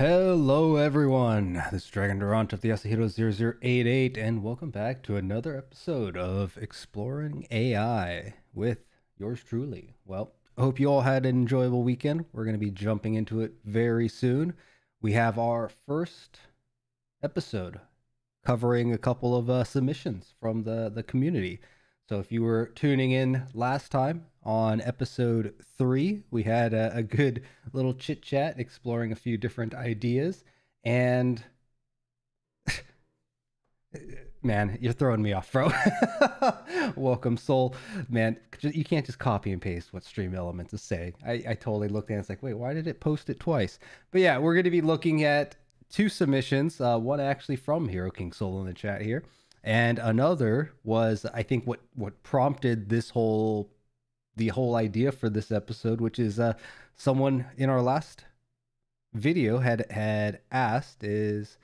Hello everyone, this is Dregn Durant of the Hero0088 and welcome back to another episode of Exploring AI with yours truly. Well, I hope you all had an enjoyable weekend. We're going to be jumping into it very soon. We have our first episode covering a couple of submissions from the community. So if you were tuning in last time on episode 3, we had a good little chit chat exploring a few different ideas. And man, you're throwing me off, bro. Welcome, Soul. Man, you can't just copy and paste what Stream Elements is saying. I totally looked at it and it's like, wait, why did it post it twice? But yeah, we're going to be looking at two submissions, one actually from HeroKingSol in the chat here. And another was, I think, what prompted the whole idea for this episode, which is someone in our last video had asked is,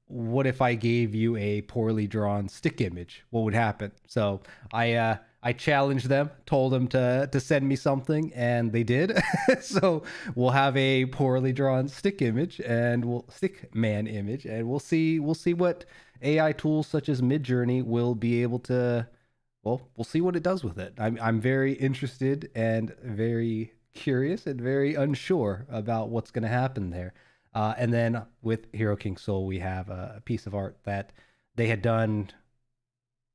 what if I gave you a poorly drawn stick image? What would happen? So I challenged them, told them to send me something, and they did. So we'll have a poorly drawn stick image, and stick man image, and we'll see what AI tools such as Midjourney will be able to. Well, we'll see what it does with it. I'm very interested and very curious and very unsure about what's going to happen there. And then with HeroKingSol, we have a piece of art that they had done.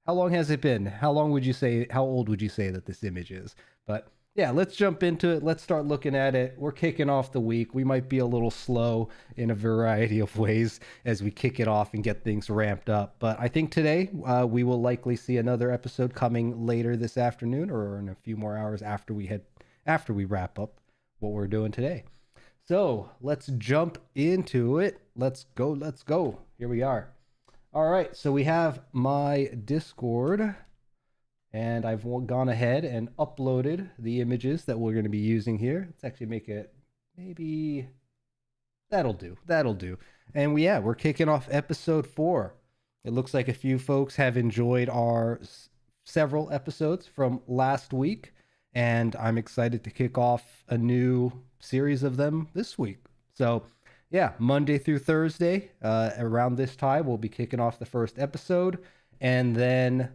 How long has it been? How old would you say that this image is? But yeah, let's jump into it. Let's start looking at it. We're kicking off the week. We might be a little slow in a variety of ways as we kick it off and get things ramped up. But I think today we will likely see another episode coming later this afternoon or in a few more hours after we wrap up what we're doing today. So let's jump into it. Let's go. Here we are. All right, so we have my Discord, and I've gone ahead and uploaded the images that we're going to be using here. Let's actually make it, maybe, that'll do. And we're kicking off episode 4. It looks like a few folks have enjoyed our several episodes from last week, and I'm excited to kick off a new series of them this week. So yeah, Monday through Thursday, around this time, we'll be kicking off the first episode. And then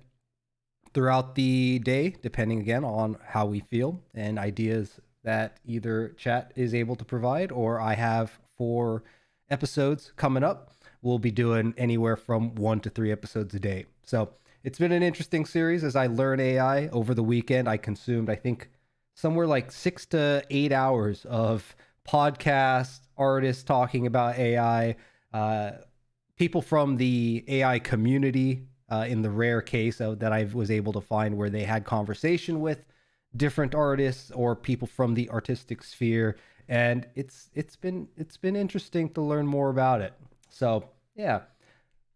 throughout the day, depending again on how we feel and ideas that either chat is able to provide or I have for episodes coming up, we'll be doing anywhere from 1 to 3 episodes a day. So it's been an interesting series as I learn AI. Over the weekend, I consumed, I think, somewhere like 6 to 8 hours of podcasts, artists talking about AI, people from the AI community, in the rare case that I was able to find where they had conversation with different artists or people from the artistic sphere, and it's been interesting to learn more about it. So yeah,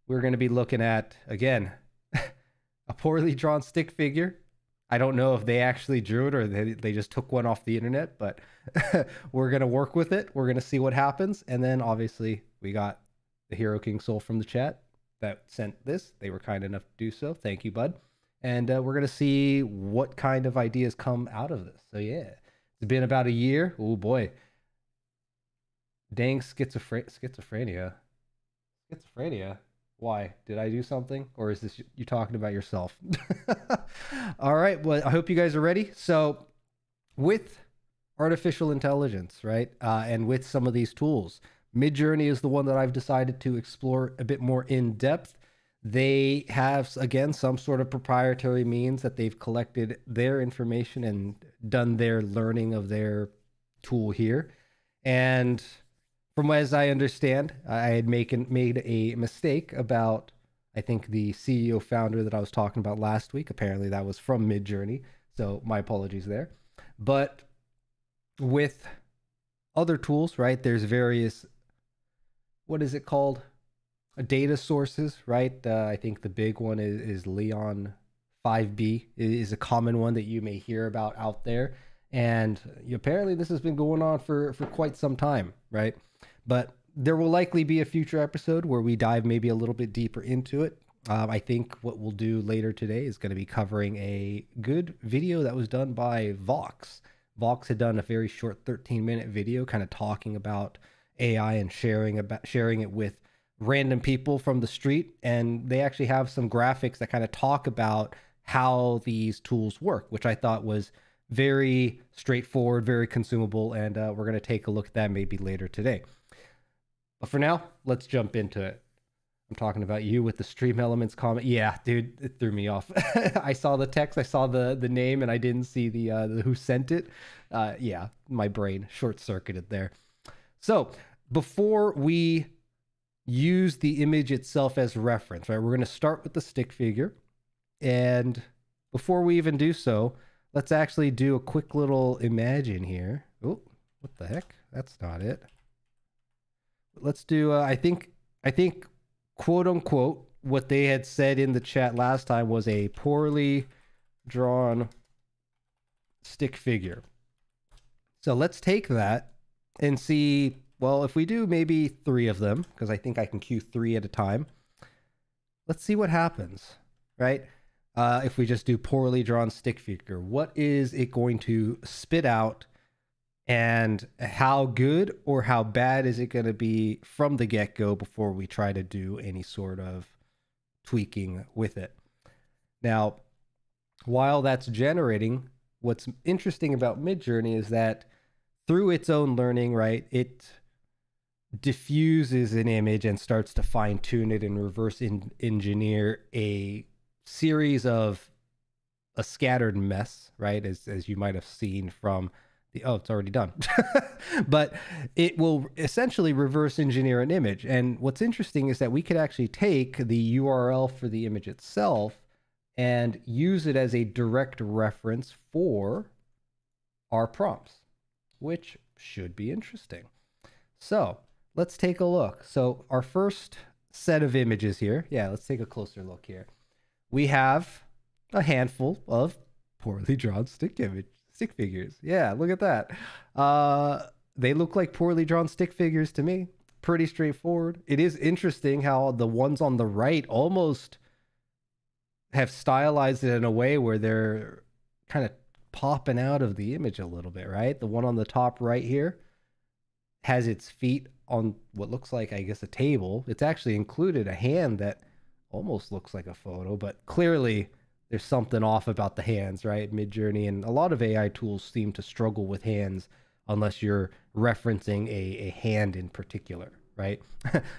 we're going to be looking at, again, a poorly drawn stick figure. I don't know if they actually drew it or they just took one off the internet, but we're going to work with it. We're going to see what happens. And then obviously we got the HeroKingSol from the chat that sent this. They were kind enough to do so. Thank you, bud. And we're going to see what kind of ideas come out of this. So yeah, it's been about a year. Oh boy. Dang schizophrenia. Why? Did I do something? Or is this you talking about yourself? All right. Well, I hope you guys are ready. So with artificial intelligence, right? And with some of these tools, Midjourney is the one that I've decided to explore a bit more in depth. They have, again, some sort of proprietary means that they've collected their information and done their learning of their tool here. And from as I understand, I had made a mistake about, I think, the CEO founder that I was talking about last week. Apparently that was from Midjourney, so my apologies there. But with other tools, right, there's various, what is it called? Data sources, right? I think the big one is Leon 5B. It is a common one that you may hear about out there. And apparently this has been going on for quite some time, right? But there will likely be a future episode where we dive maybe a little bit deeper into it. I think what we'll do later today is going to be covering a good video that was done by Vox. Vox had done a very short 13-minute video kind of talking about AI and sharing it with random people from the street. And they actually have some graphics that kind of talk about how these tools work, which I thought was very straightforward, very consumable. And we're going to take a look at that maybe later today. But for now, let's jump into it. I'm talking about you with the Stream Elements comment. Yeah, dude, it threw me off. I saw the text, I saw the name, and I didn't see the who sent it. Yeah, my brain short-circuited there. So before we use the image itself as reference, right, we're going to start with the stick figure. And before we even do so, let's actually do a quick little imagine here. Oh, what the heck? That's not it. Let's do, I think, quote unquote, what they had said in the chat last time was a poorly drawn stick figure. So let's take that and see, well, if we do maybe 3 of them, because I think I can queue 3 at a time. Let's see what happens, right? If we just do poorly drawn stick figure, what is it going to spit out? And how good or how bad is it going to be from the get-go before we try to do any sort of tweaking with it? Now, while that's generating, what's interesting about Midjourney is that through its own learning, right, it diffuses an image and starts to fine-tune it and reverse engineer a series of a scattered mess, right, as you might have seen from oh, it's already done. But it will essentially reverse engineer an image. And what's interesting is that we could actually take the URL for the image itself and use it as a direct reference for our prompts, which should be interesting. So let's take a look. So our first set of images here. Yeah, let's take a closer look here. We have a handful of poorly drawn stick figures. Yeah, look at that. They look like poorly drawn stick figures to me. Pretty straightforward. It is interesting how the ones on the right almost have stylized it in a way where they're kind of popping out of the image a little bit, right? The one on the top right here has its feet on what looks like, I guess, a table. It's actually included a hand that almost looks like a photo, but clearly there's something off about the hands, right? Midjourney and a lot of AI tools seem to struggle with hands unless you're referencing a hand in particular, right?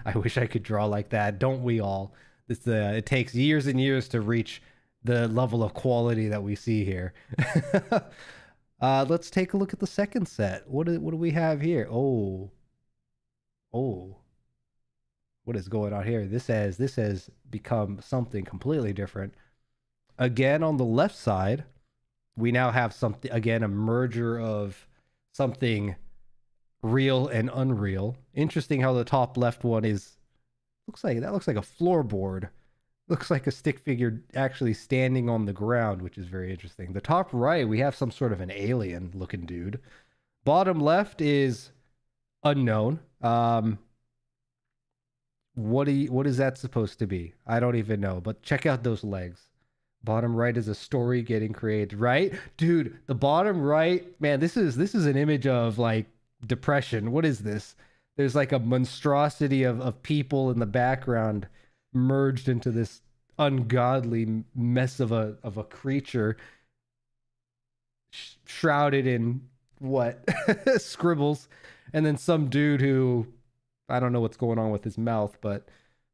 I wish I could draw like that. Don't we all? It takes years and years to reach the level of quality that we see here. Let's take a look at the second set. What do we have here? Oh, what is going on here? This has become something completely different. Again, on the left side, we now have something, again, a merger of something real and unreal. Interesting how the top left one looks like a floorboard. Looks like a stick figure actually standing on the ground, which is very interesting. The top right, we have some sort of an alien looking dude. Bottom left is unknown. What is that supposed to be? I don't even know, but check out those legs. Bottom right is a story getting created, right? Dude, the bottom right, man, this is an image of like depression. What is this? There's like a monstrosity of people in the background merged into this ungodly mess of a creature shrouded in what? Scribbles. And then some dude who, I don't know what's going on with his mouth, but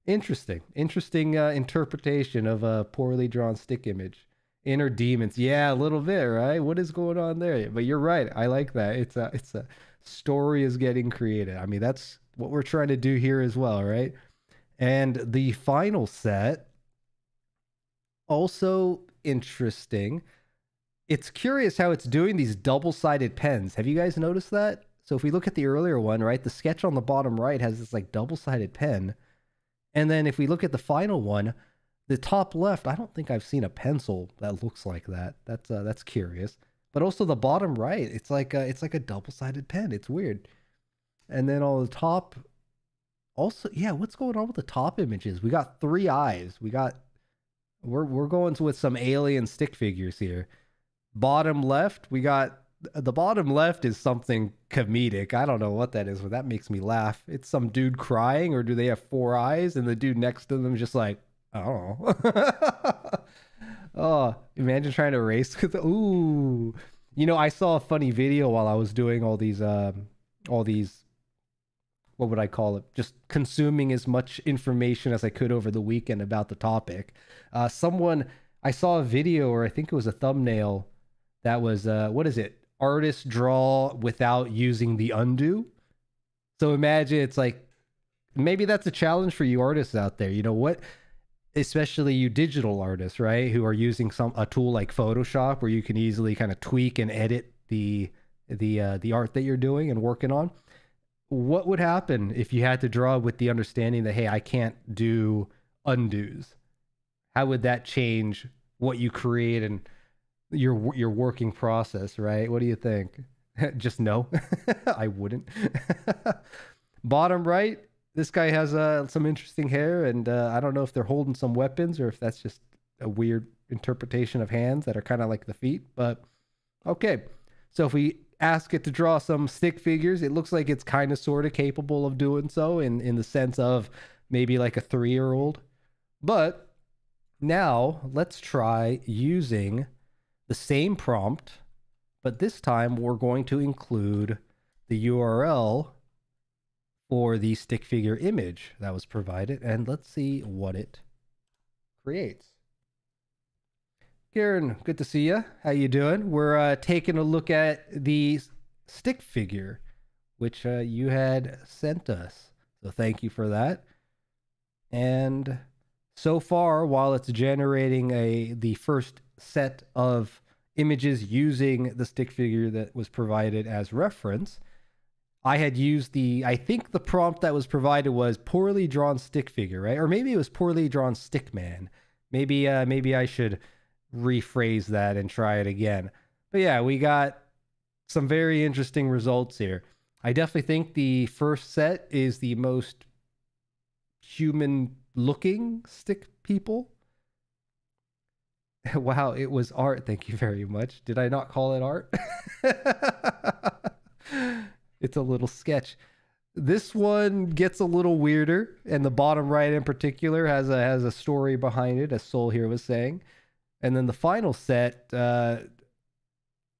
interesting interpretation of a poorly drawn stick image. Inner demons. Yeah, a little bit, right? What is going on there? But you're right. I like that. It's a story is getting created. I mean, that's what we're trying to do here as well, right? And the final set, also interesting. It's curious how it's doing these double-sided pens. Have you guys noticed that? So if we look at the earlier one, right, the sketch on the bottom right has this like double-sided pen. And then if we look at the final one, the top left, I don't think I've seen a pencil that looks like that. That's curious. But also the bottom right, it's like a double-sided pen. It's weird. And then on the top, also, yeah, what's going on with the top images? We got 3 eyes. We're going with some alien stick figures here. Bottom left, we got The bottom left is something comedic. I don't know what that is, but that makes me laugh. It's some dude crying, or do they have four eyes? And the dude next to them is just like, I don't know. Oh, imagine trying to race with. Ooh, you know, I saw a funny video while I was doing all these. What would I call it? Just consuming as much information as I could over the weekend about the topic. I saw a video, or I think it was a thumbnail, that was what is it? Artists draw without using the undo. So imagine it's like, maybe that's a challenge for you artists out there. You know what? Especially you digital artists, right? Who are using a tool like Photoshop, where you can easily kind of tweak and edit the art that you're doing and working on. What would happen if you had to draw with the understanding that, hey, I can't do undos? How would that change what you create and your working process, right? What do you think? Just no. I wouldn't. Bottom right, this guy has some interesting hair, and I don't know if they're holding some weapons or if that's just a weird interpretation of hands that are kind of like the feet, but okay. So if we ask it to draw some stick figures, it looks like it's kind of sort of capable of doing so in the sense of maybe like a 3-year-old. But now let's try using the same prompt, but this time we're going to include the URL for the stick figure image that was provided, and let's see what it creates. Karen, good to see you. How you doing? We're taking a look at the stick figure, which you had sent us. So thank you for that. And so far, while it's generating the first set of images using the stick figure that was provided as reference, I had used I think the prompt that was provided was poorly drawn stick figure, right? Or maybe it was poorly drawn stick man. Maybe I should rephrase that and try it again. But yeah, we got some very interesting results here. I definitely think the first set is the most human looking stick people. Wow, it was art. Thank you very much. Did I not call it art? It's a little sketch. This one gets a little weirder, and the bottom right in particular has a story behind it, as Soul here was saying. And then the final set,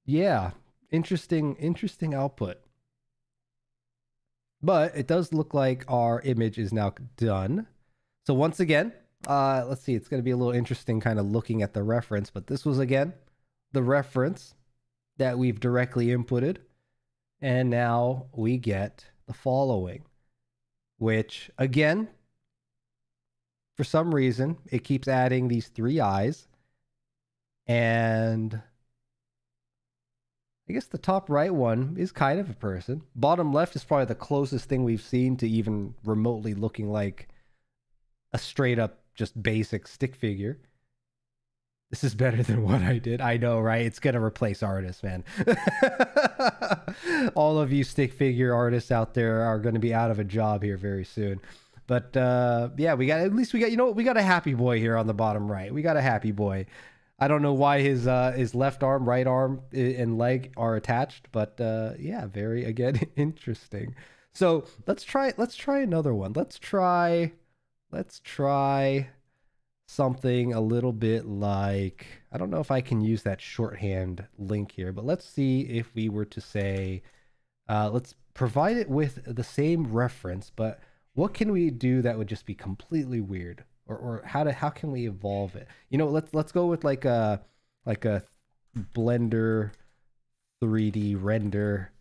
yeah, interesting output. But it does look like our image is now done. So once again, let's see, it's going to be a little interesting kind of looking at the reference, but this was, again, the reference that we've directly inputted. And now we get the following, which, again, for some reason, it keeps adding these 3 eyes. And I guess the top right one is kind of a person. Bottom left is probably the closest thing we've seen to even remotely looking like a straight up just basic stick figure. This is better than what I did. I know, right? It's going to replace artists, man. All of you stick figure artists out there are going to be out of a job here very soon. But yeah, we got you know what? We got a happy boy here on the bottom right. We got a happy boy. I don't know why his left arm, right arm, and leg are attached, but yeah, very, again, interesting. So let's try another one. Let's try something a little bit like, I don't know if I can use that shorthand link here, but let's see if we were to say, let's provide it with the same reference, but what can we do that would just be completely weird? Or how can we evolve it? You know, let's go with like a Blender 3D render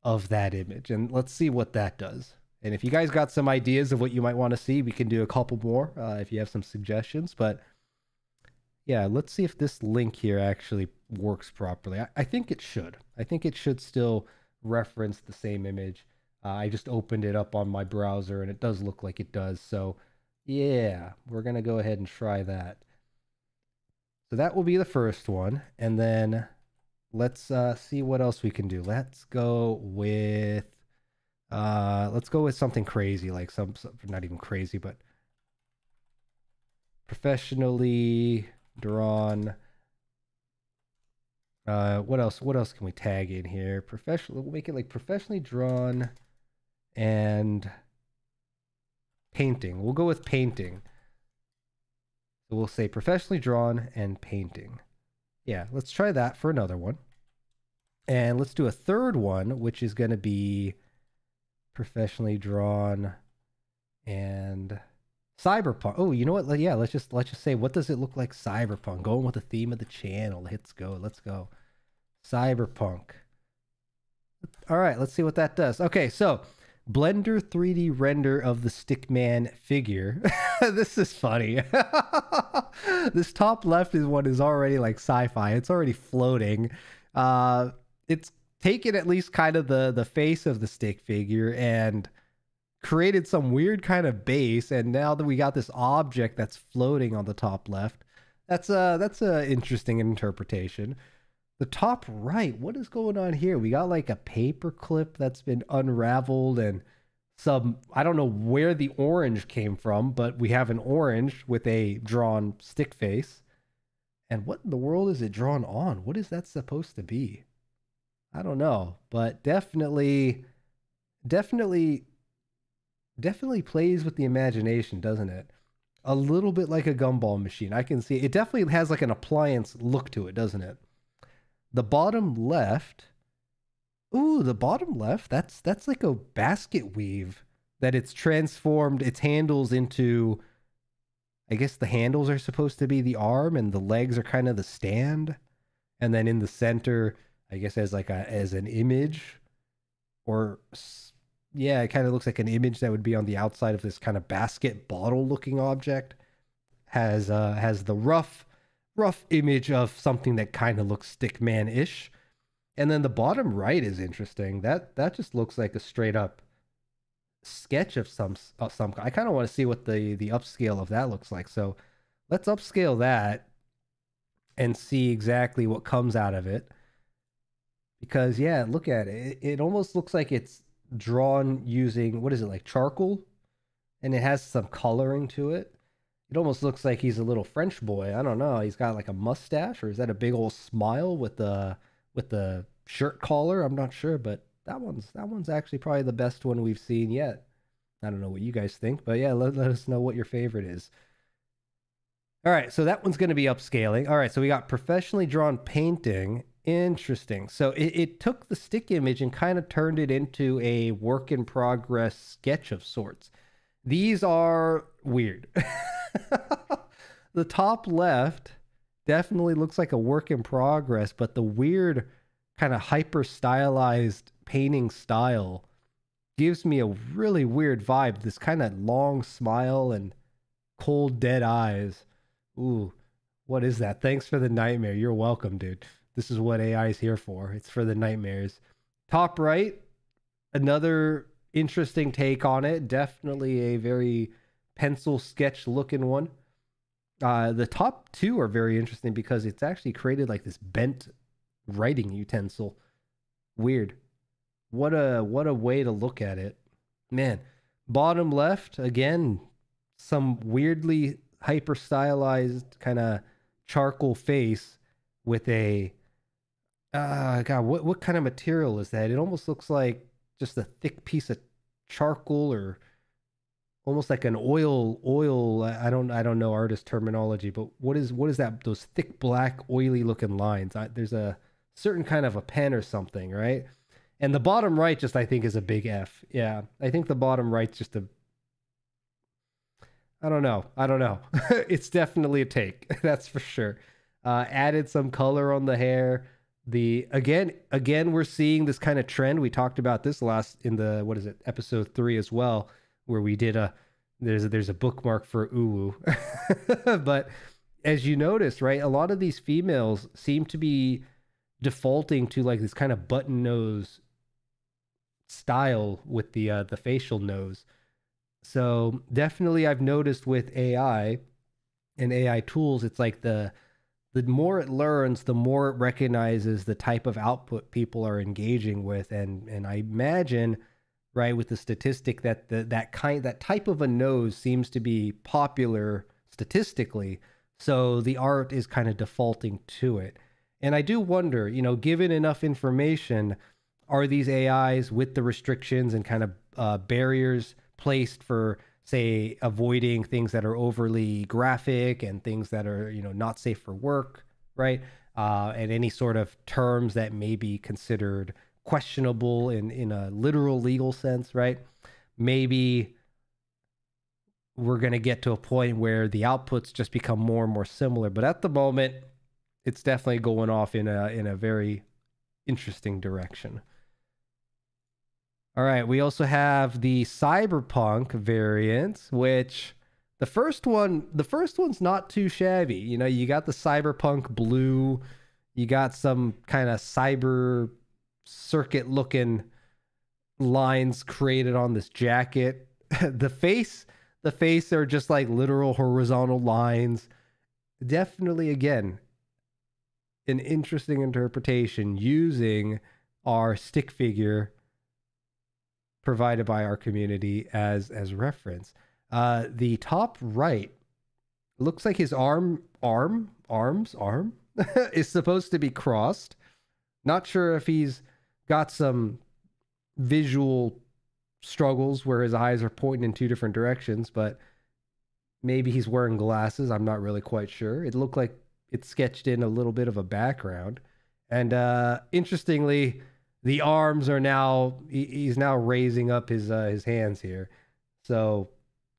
of that image, and let's see what that does. And if you guys got some ideas of what you might want to see, we can do a couple more if you have some suggestions. But yeah, let's see if this link here actually works properly. I think it should. I think it should still reference the same image. I just opened it up on my browser, and it does look like it does. So yeah, we're going to go ahead and try that. So that will be the first one. And then let's see what else we can do. Let's go with something crazy, like some not even crazy, but professionally drawn What else? What else can we tag in here? Professional. We'll make it like professionally drawn and painting. We'll go with painting. So we'll say professionally drawn and painting. Yeah, let's try that for another one. And let's do a third one, which is going to be professionally drawn and cyberpunk. Oh, you know what? Yeah, let's just say, what does it look like cyberpunk? Going with the theme of the channel. Let's go. Let's go. Cyberpunk. All right, let's see what that does. Okay, so Blender 3D render of the Stickman figure. This is funny. This top left is one is already like sci-fi. It's already floating. It's taken at least kind of the face of the stick figure and created some weird kind of base, and now that we got this object that's floating on the top left, that's a interesting interpretation. The top right, what is going on here? We got like a paper clip that's been unraveled and some, I don't know where the orange came from, but we have an orange with a drawn stick face. And what in the world is it drawn on? What is that supposed to be? I don't know, but definitely plays with the imagination, doesn't it? A little bit like a gumball machine. I can see it definitely has like an appliance look to it, doesn't it? The bottom left, ooh, the bottom left, that's like a basket weave that it's transformed its handles into. I guess the handles are supposed to be the arm and the legs are kind of the stand. And then in the center, I guess as an image, or yeah, it kind of looks like an image that would be on the outside of this kind of basket bottle looking object. Has the rough image of something that kind of looks Stickman-ish. And then the bottom right is interesting. That just looks like a straight up sketch of some. I kind of want to see what the upscale of that looks like. So let's upscale that and see exactly what comes out of it. Because yeah, look at it. It almost looks like it's drawn using, what is it, like charcoal? And it has some coloring to it. It almost looks like he's a little French boy. I don't know. He's got like a mustache, or is that a big old smile with the shirt collar? I'm not sure, but that one's actually probably the best one we've seen yet. I don't know what you guys think, but yeah, let us know what your favorite is. All right, so that one's going to be upscaling. All right, so we got professionally drawn painting. Interesting. So it took the stick image and kind of turned it into a work in progress sketch of sorts. These are weird. The top left definitely looks like a work in progress, but the weird kind of hyper stylized painting style gives me a really weird vibe. This kind of long smile and cold dead eyes. Ooh, what is that? Thanks for the nightmare. You're welcome, dude. This is what AI is here for. It's for the nightmares. Top right, another interesting take on it. Definitely a very pencil sketch looking one. The top two are very interesting because it's actually created like this bent writing utensil. Weird. What a way to look at it. Man, bottom left, again, some weirdly hyper stylized kind of charcoal face with a God, what kind of material is that? It almost looks like just a thick piece of charcoal, or almost like an oil. I don't know artist terminology, but what is that? Those thick black oily looking lines. There's a certain kind of a pen or something, right? And the bottom right just, I think, is a big F. Yeah, I think the bottom right's just a, I don't know. It's definitely a take. That's for sure. Added some color on the hair. Again, we're seeing this kind of trend. We talked about this last in the, what is it, episode 3 as well, where we did there's a bookmark for uwu. But as you notice, right, a lot of these females seem to be defaulting to like this kind of button nose style with the facial nose. So definitely I've noticed with AI and AI tools, it's like the more it learns, the more it recognizes the type of output people are engaging with. And I imagine, right, with the statistic that that type of a nose seems to be popular statistically. So the art is kind of defaulting to it. And I do wonder, given enough information, are these AIs with the restrictions and kind of barriers placed for, say, avoiding things that are overly graphic and things that are, not safe for work, right? And any sort of terms that may be considered questionable in a literal legal sense, right? Maybe we're going to get to a point where the outputs just become more and more similar. But at the moment, it's definitely going off in a very interesting direction. All right, we also have the Cyberpunk variant, which the first one's not too shabby. You got the Cyberpunk blue, you got some kind of cyber circuit looking lines created on this jacket. the face are just like literal horizontal lines. Definitely, again, an interesting interpretation using our stick figure provided by our community as reference. The top right looks like his arm is supposed to be crossed. Not sure if he's got some visual struggles where his eyes are pointing in two different directions, but maybe he's wearing glasses. I'm not really quite sure. It looked like it sketched in a little bit of a background. And interestingly, the arms are now, he's now raising up his hands here. So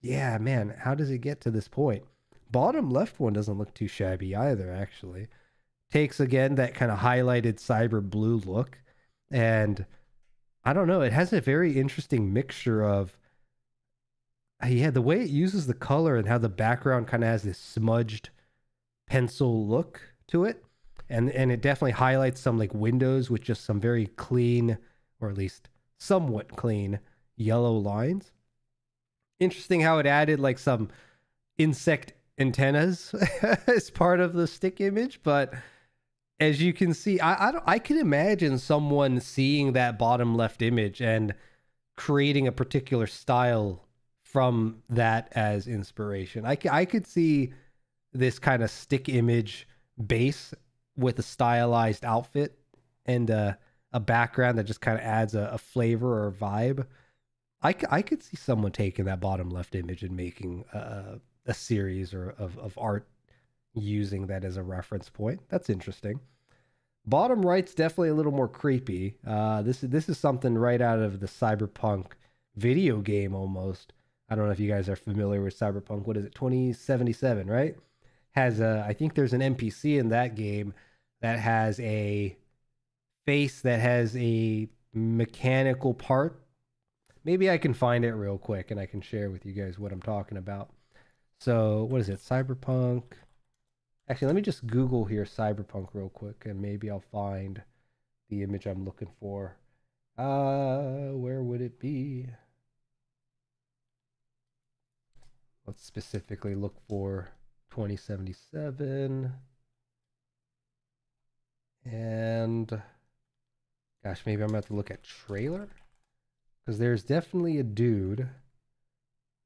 yeah, man, how does it get to this point? Bottom left one doesn't look too shabby either, actually. Takes, again, that kind of highlighted cyber blue look. And I don't know, it has a very interesting mixture of, the way it uses the color and how the background kind of has this smudged pencil look to it. And it definitely highlights some like windows with just some very clean, or at least somewhat clean, yellow lines. Interesting how it added like some insect antennas as part of the stick image, but as you can see, I can imagine someone seeing that bottom left image and creating a particular style from that as inspiration. I could see this kind of stick image base with a stylized outfit and a background that just kind of adds a flavor or vibe. I could see someone taking that bottom left image and making a series of art using that as a reference point. That's interesting. Bottom right's definitely a little more creepy. This is something right out of the Cyberpunk video game almost. I don't know if you guys are familiar with Cyberpunk. What is it? 2077, right? Has I think there's an NPC in that game that has a face that has a mechanical part. Maybe I can find it real quick and I can share with you guys what I'm talking about. So what is it? Cyberpunk. Actually, let me just Google here Cyberpunk real quick and maybe I'll find the image I'm looking for. Where would it be? Let's specifically look for 2077. And gosh, maybe I'm gonna have to look at trailer, because there's definitely a dude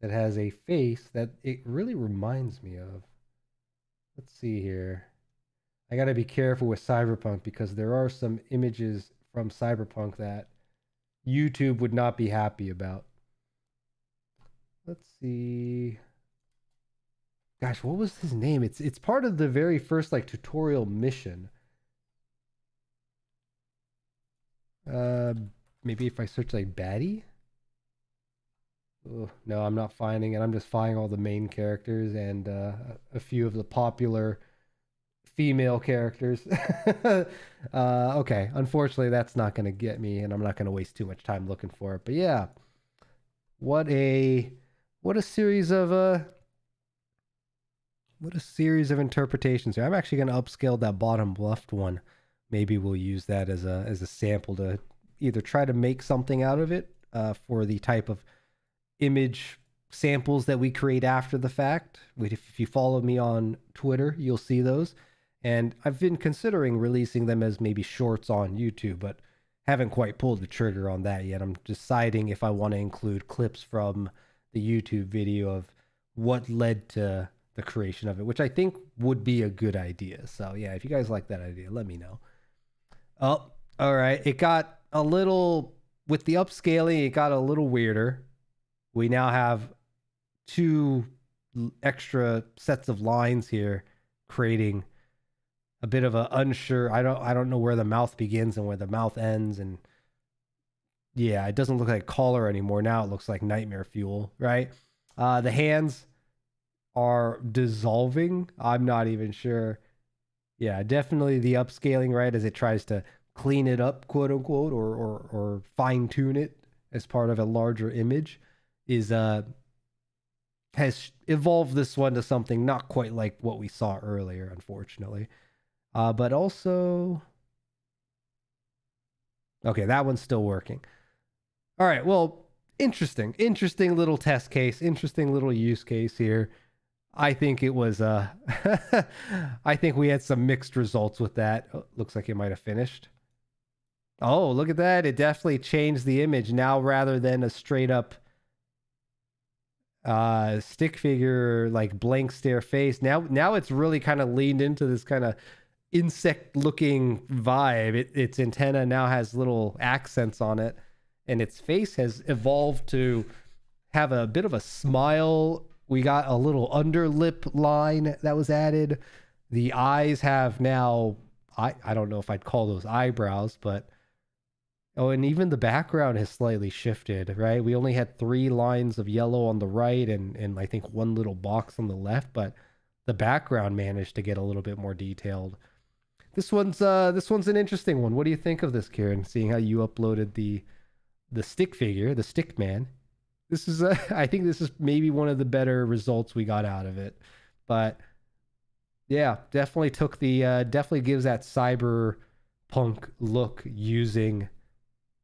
that has a face that it really reminds me of. Let's see here. I gotta be careful with Cyberpunk because there are some images from Cyberpunk that YouTube would not be happy about. Let's see. Gosh, what was his name? It's part of the very first like tutorial mission. Maybe if I search like baddie. Oh, no, I'm not finding it. I'm just finding all the main characters and a few of the popular female characters. Okay, unfortunately, that's not going to get me, and I'm not going to waste too much time looking for it. But yeah, what a series of interpretations here. I'm actually going to upscale that bottom left one. Maybe we'll use that as a sample to either try to make something out of it for the type of image samples that we create after the fact. If you follow me on Twitter, you'll see those. And I've been considering releasing them as maybe shorts on YouTube, but haven't quite pulled the trigger on that yet. I'm deciding if I want to include clips from the YouTube video of what led to the creation of it, which I think would be a good idea. So yeah, if you guys like that idea, let me know. Oh, all right. It got a little, with the upscaling, it got a little weirder. We now have two extra sets of lines here, creating a bit of a unsure. I don't know where the mouth begins and where the mouth ends, and yeah, it doesn't look like collar anymore. Now it looks like nightmare fuel, right? The hands are dissolving. I'm not even sure. Yeah, definitely the upscaling, right, as it tries to clean it up, quote unquote, or fine tune it as part of a larger image, is has evolved this one to something not quite like what we saw earlier, unfortunately. But also, okay, that one's still working. All right, well, interesting little test case, interesting little use case here. I think it was I think we had some mixed results with that. Oh, looks like it might have finished. Oh, look at that. It definitely changed the image now, rather than a straight up stick figure, like blank stare face. Now it's really kind of leaned into this kind of insect looking vibe. Its antenna now has little accents on it, and its face has evolved to have a bit of a smile. We got a little underlip line that was added. The eyes have now, I don't know if I'd call those eyebrows, but oh, and even the background has slightly shifted, right? We only had 3 lines of yellow on the right and I think 1 little box on the left, but the background managed to get a little bit more detailed. This one's an interesting one. What do you think of this, Kieran? Seeing how you uploaded the stick figure, the stick man. This is I think this is maybe one of the better results we got out of it. But yeah, definitely took the definitely gives that cyberpunk look using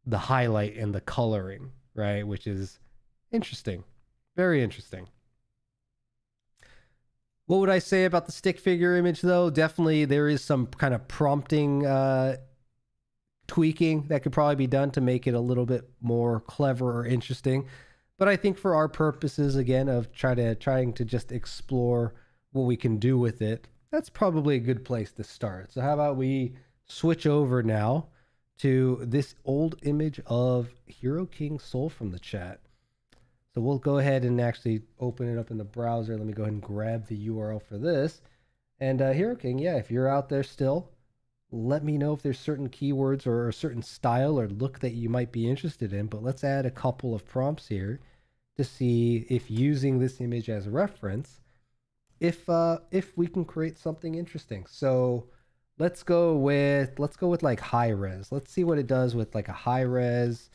the highlight and the coloring, right? Which is interesting. Very interesting. What would I say about the stick figure image, though? Definitely there is some kind of prompting tweaking that could probably be done to make it a little bit more clever or interesting. But I think for our purposes, again, of trying to just explore what we can do with it, that's probably a good place to start. So how about we switch over now to this old image of HeroKingSol from the chat. So we'll go ahead and actually open it up in the browser. Let me go ahead and grab the URL for this. And HeroKing, yeah, if you're out there still, let me know if there's certain keywords or a certain style or look that you might be interested in. But let's add a couple of prompts here to see if, using this image as a reference, if we can create something interesting. So let's go with like high res. Let's see what it does with like a high res.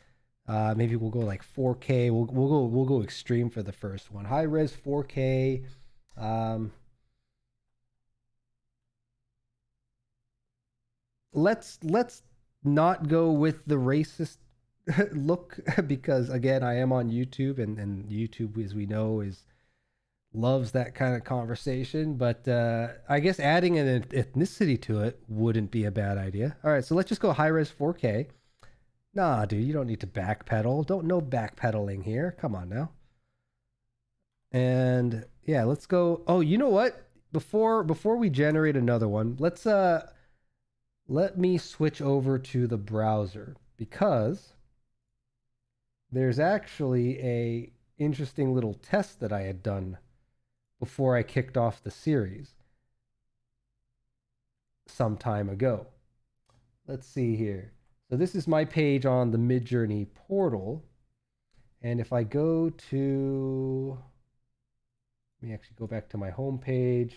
Maybe we'll go like 4K. We'll go extreme for the first one. High res 4K. Let's not go with the racist look, because again, I am on YouTube, and YouTube, as we know, loves that kind of conversation. But I guess adding an ethnicity to it wouldn't be a bad idea. All right, so let's just go high res 4K. Nah, dude, you don't need to backpedal. No backpedaling here. Come on now. And yeah, let's go. Oh, you know what? Before we generate another one, let's let me switch over to the browser, because there's actually a interesting little test that I had done before I kicked off the series some time ago. Let's see here. So this is my page on the Midjourney portal. And if I go to, let me actually go back to my home page.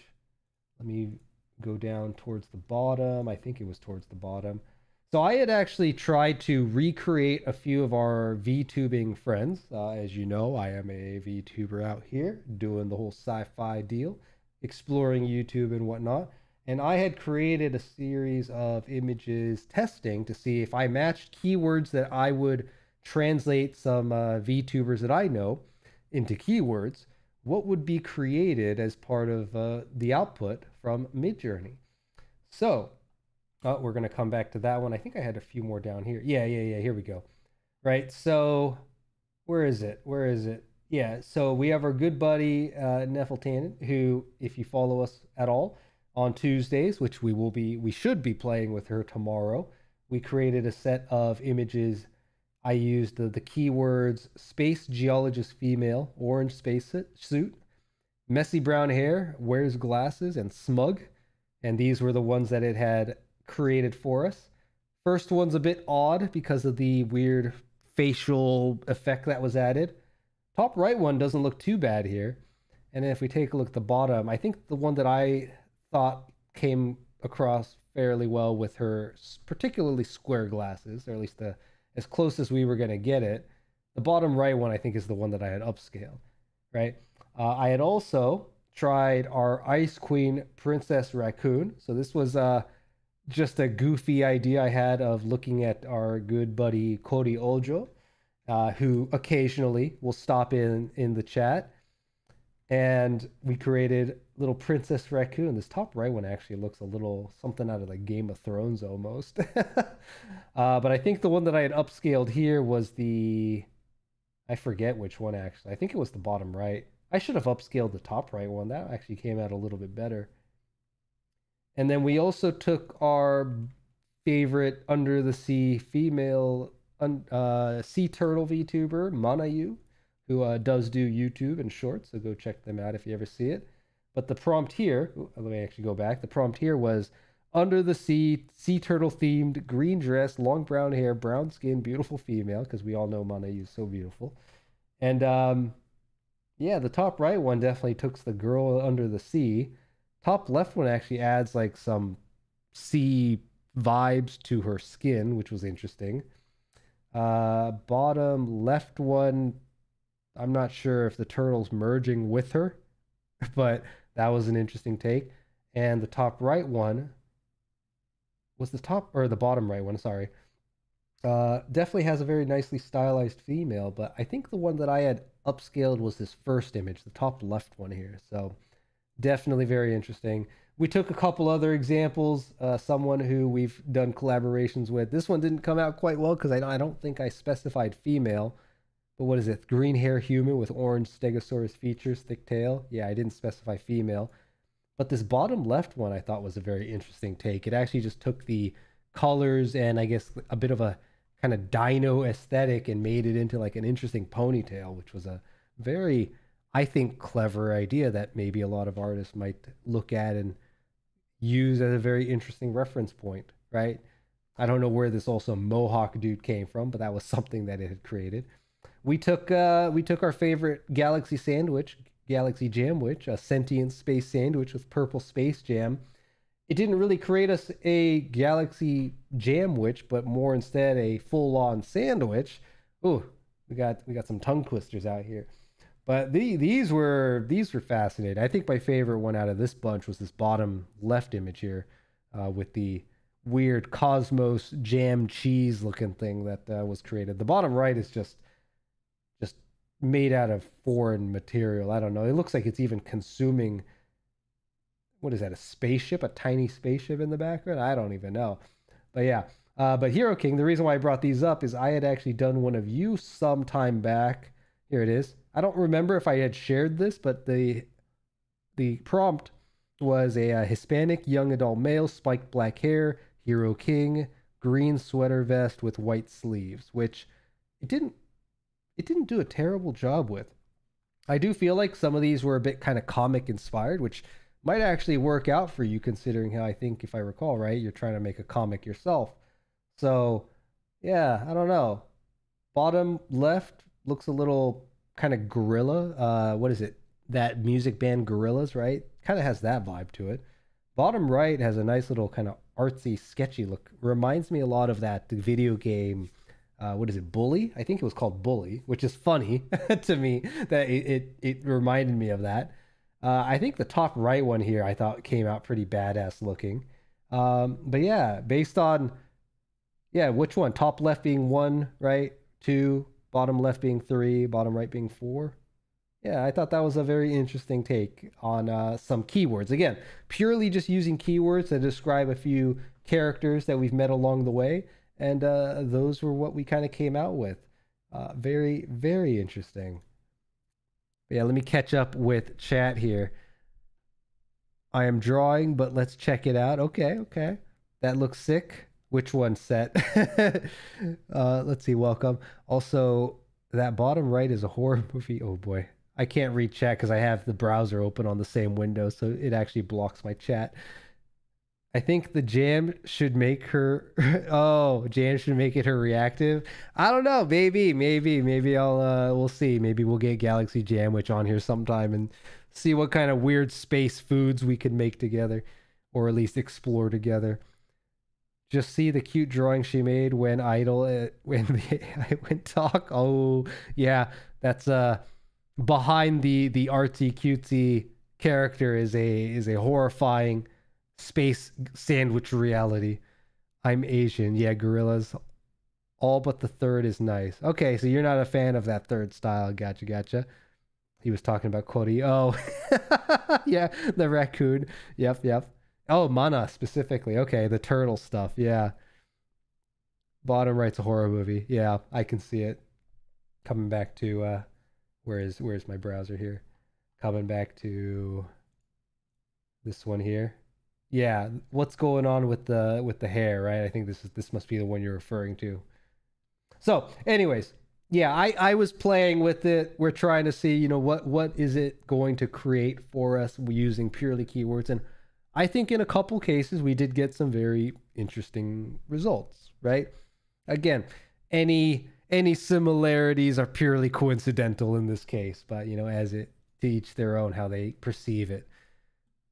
Let me go down towards the bottom. I think it was towards the bottom. So I had actually tried to recreate a few of our VTubing friends. As you know, I am a VTuber out here doing the whole sci-fi deal, exploring YouTube and whatnot. And I had created a series of images testing to see if I matched keywords that I would translate some VTubers that I know into keywords, what would be created as part of the output from Midjourney. So we're going to come back to that one. I think I had a few more down here. Yeah. Here we go. Right. So where is it? Yeah, so we have our good buddy Neffel Tannen, who, if you follow us at all on Tuesdays, which we should be playing with her tomorrow, we created a set of images. I used the keywords space geologist female, orange suit, messy brown hair, wears glasses, and smug. And these were the ones that it had created for us. First one's a bit odd because of the weird facial effect that was added. Top right one doesn't look too bad here. And then if we take a look at the bottom, I think the one that I thought came across fairly well with her particularly square glasses, or at least as close as we were going to get it. The bottom right one, I think, is the one that I had upscaled, right? I had also tried our Ice Queen Princess Raccoon. So this was just a goofy idea I had of looking at our good buddy Cody Ojo, who occasionally will stop in the chat. And we created little Princess Raccoon. This top right one actually looks a little something out of like Game of Thrones almost. But I think the one that I had upscaled here was I forget which one actually. I think it was the bottom right. I should have upscaled the top right one. That actually came out a little bit better. And then we also took our favorite under the sea female sea turtle VTuber, Manayu, who does do YouTube and shorts, so go check them out if you ever see it. But the prompt here, let me actually go back. The prompt here was under the sea turtle themed, green dress, long brown hair, brown skin, beautiful female, because we all know Manayu is so beautiful. And yeah, the top right one definitely took the girl under the sea. Top left one actually adds like some sea vibes to her skin, which was interesting. Bottom left one, I'm not sure if the turtle's merging with her, but that was an interesting take. And the top right one was the bottom right one, sorry. Definitely has a very nicely stylized female, but I think the one that I had upscaled was this first image, the top left one here. So definitely very interesting. We took a couple other examples, someone who we've done collaborations with. This one didn't come out quite well because I don't think I specified female. But what is it? Green hair human with orange stegosaurus features, thick tail. Yeah, I didn't specify female. But this bottom left one I thought was a very interesting take. It actually just took the colors and I guess a bit of a kind of dino aesthetic and made it into like an interesting ponytail, which was a very, I think, clever idea that maybe a lot of artists might look at and use as a very interesting reference point, right? I don't know where this also Mohawk dude came from, but that was something that it had created. We took our favorite Galaxy sandwich, Galaxy Jamwich, a sentient space sandwich with purple space jam. It didn't really create us a Galaxy Jamwich, but more instead a full-on sandwich. Ooh, we got some tongue twisters out here. But these were fascinating. I think my favorite one out of this bunch was this bottom left image here, with the weird Cosmos jam cheese looking thing that was created. The bottom right is just made out of foreign material. I don't know. It looks like it's even consuming, what is that, a spaceship, a tiny spaceship in the background? I don't even know. But yeah, but Hero King, the reason why I brought these up is I had actually done one of you some time back. Here it is. I don't remember if I had shared this, but the prompt was a Hispanic young adult male, spiked black hair, Hero King, green sweater vest with white sleeves, which it didn't do a terrible job with. I do feel like some of these were a bit kind of comic inspired, which might actually work out for you considering how I think, if I recall right, you're trying to make a comic yourself. So yeah, I don't know. Bottom left looks a little kind of gorilla. What is it? That music band Gorillaz, right? Kind of has that vibe to it. Bottom right has a nice little kind of artsy, sketchy look. Reminds me a lot of that video game. What is it, Bully? I think it was called Bully, which is funny to me that it reminded me of that. I think the top right one here I thought came out pretty badass looking. But yeah, based on, yeah, which one? Top left being 1, right? 2, bottom left being 3, bottom right being 4. Yeah, I thought that was a very interesting take on some keywords. Again, purely just using keywords to describe a few characters that we've met along the way. And those were what we kind of came out with. Very, very interesting. But yeah, let me catch up with chat here. I am drawing, but let's check it out. Okay, okay. That looks sick. Which one set? Let's see, welcome. Also, that bottom right is a horror movie. Oh boy. I can't read chat because I have the browser open on the same window, so it actually blocks my chat. I think the jam should make her. Oh, jam should make it her reactive. I don't know. Maybe I'll. We'll see. Maybe we'll get Galaxy Jamwich on here sometime and see what kind of weird space foods we can make together, or at least explore together. Just see the cute drawing she made when idle. When the AI went talk. Oh yeah, that's behind the artsy cutesy character is a horrifying space sandwich reality. I'm Asian. Yeah, gorillas. All but the third is nice. Okay, so you're not a fan of that third style. Gotcha. He was talking about Cody. Oh, yeah, the raccoon. Yep. Oh, Mana specifically. Okay, the turtle stuff. Yeah. Bottom right's a horror movie. Yeah, I can see it. Coming back to where's my browser here? Coming back to this one here. Yeah, what's going on with the hair, right? I think this must be the one you're referring to. So, anyways, yeah, I was playing with it. We're trying to see, you know, what is it going to create for us using purely keywords, and I think in a couple cases we did get some very interesting results, right? Again, any similarities are purely coincidental in this case, but you know, as it to each their own how they perceive it.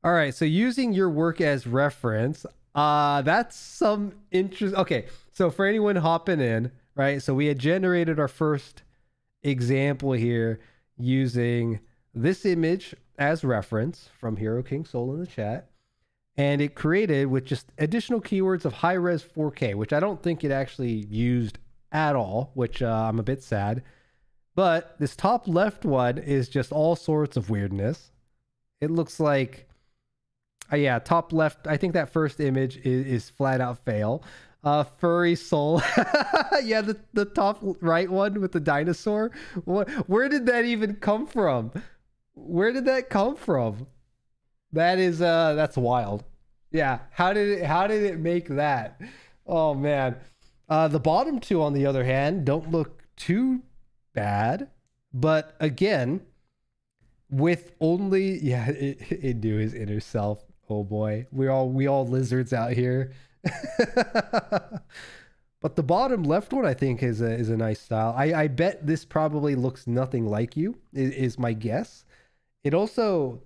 All right, so using your work as reference, that's some interest. Okay, so for anyone hopping in, right? So we had generated our first example here using this image as reference from HeroKingSol in the chat. And it created with just additional keywords of high-res 4K, which I don't think it actually used at all, which I'm a bit sad. But this top left one is just all sorts of weirdness. It looks like, yeah, top left, I think that first image is flat out fail. Furry soul. Yeah, the top right one with the dinosaur. Where did that even come from? Where did that come from? That is that's wild. Yeah, how did it make that? Oh man. The bottom two on the other hand don't look too bad, but again, with only it do his inner self. Oh boy. We all lizards out here. But the bottom left one I think is a nice style. I bet this probably looks nothing like you, is my guess. It also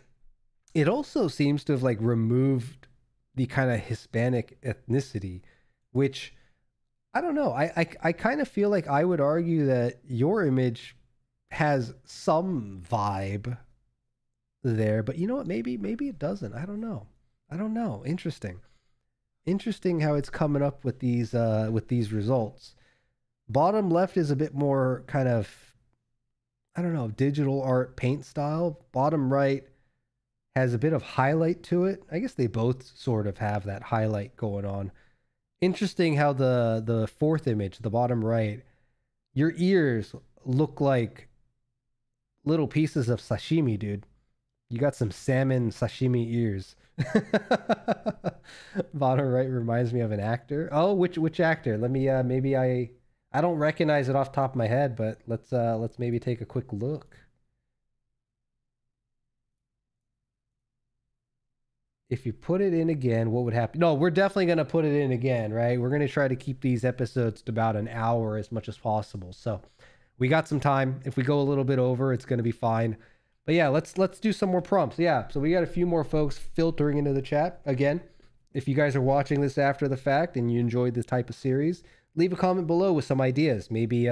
seems to have like removed the kind of Hispanic ethnicity, which I don't know. I kind of feel like I would argue that your image has some vibe there, but you know what? Maybe it doesn't. I don't know. Interesting how it's coming up with these results. Bottom left is a bit more kind of, I don't know, digital art paint style. Bottom right has a bit of highlight to it. I guess they both sort of have that highlight going on. Interesting how the fourth image, the bottom right, your ears look like little pieces of sashimi, dude. You got some salmon sashimi ears. Bottom right reminds me of an actor. Oh, which actor? Let me maybe I don't recognize it off the top of my head, but let's maybe take a quick look. If you put it in again, what would happen? No, we're definitely going to put it in again, right? We're going to try to keep these episodes to about an hour as much as possible. So we got some time. If we go a little bit over, it's going to be fine. But yeah, let's do some more prompts. Yeah, so we got a few more folks filtering into the chat. Again, if you guys are watching this after the fact and you enjoyed this type of series, leave a comment below with some ideas. Maybe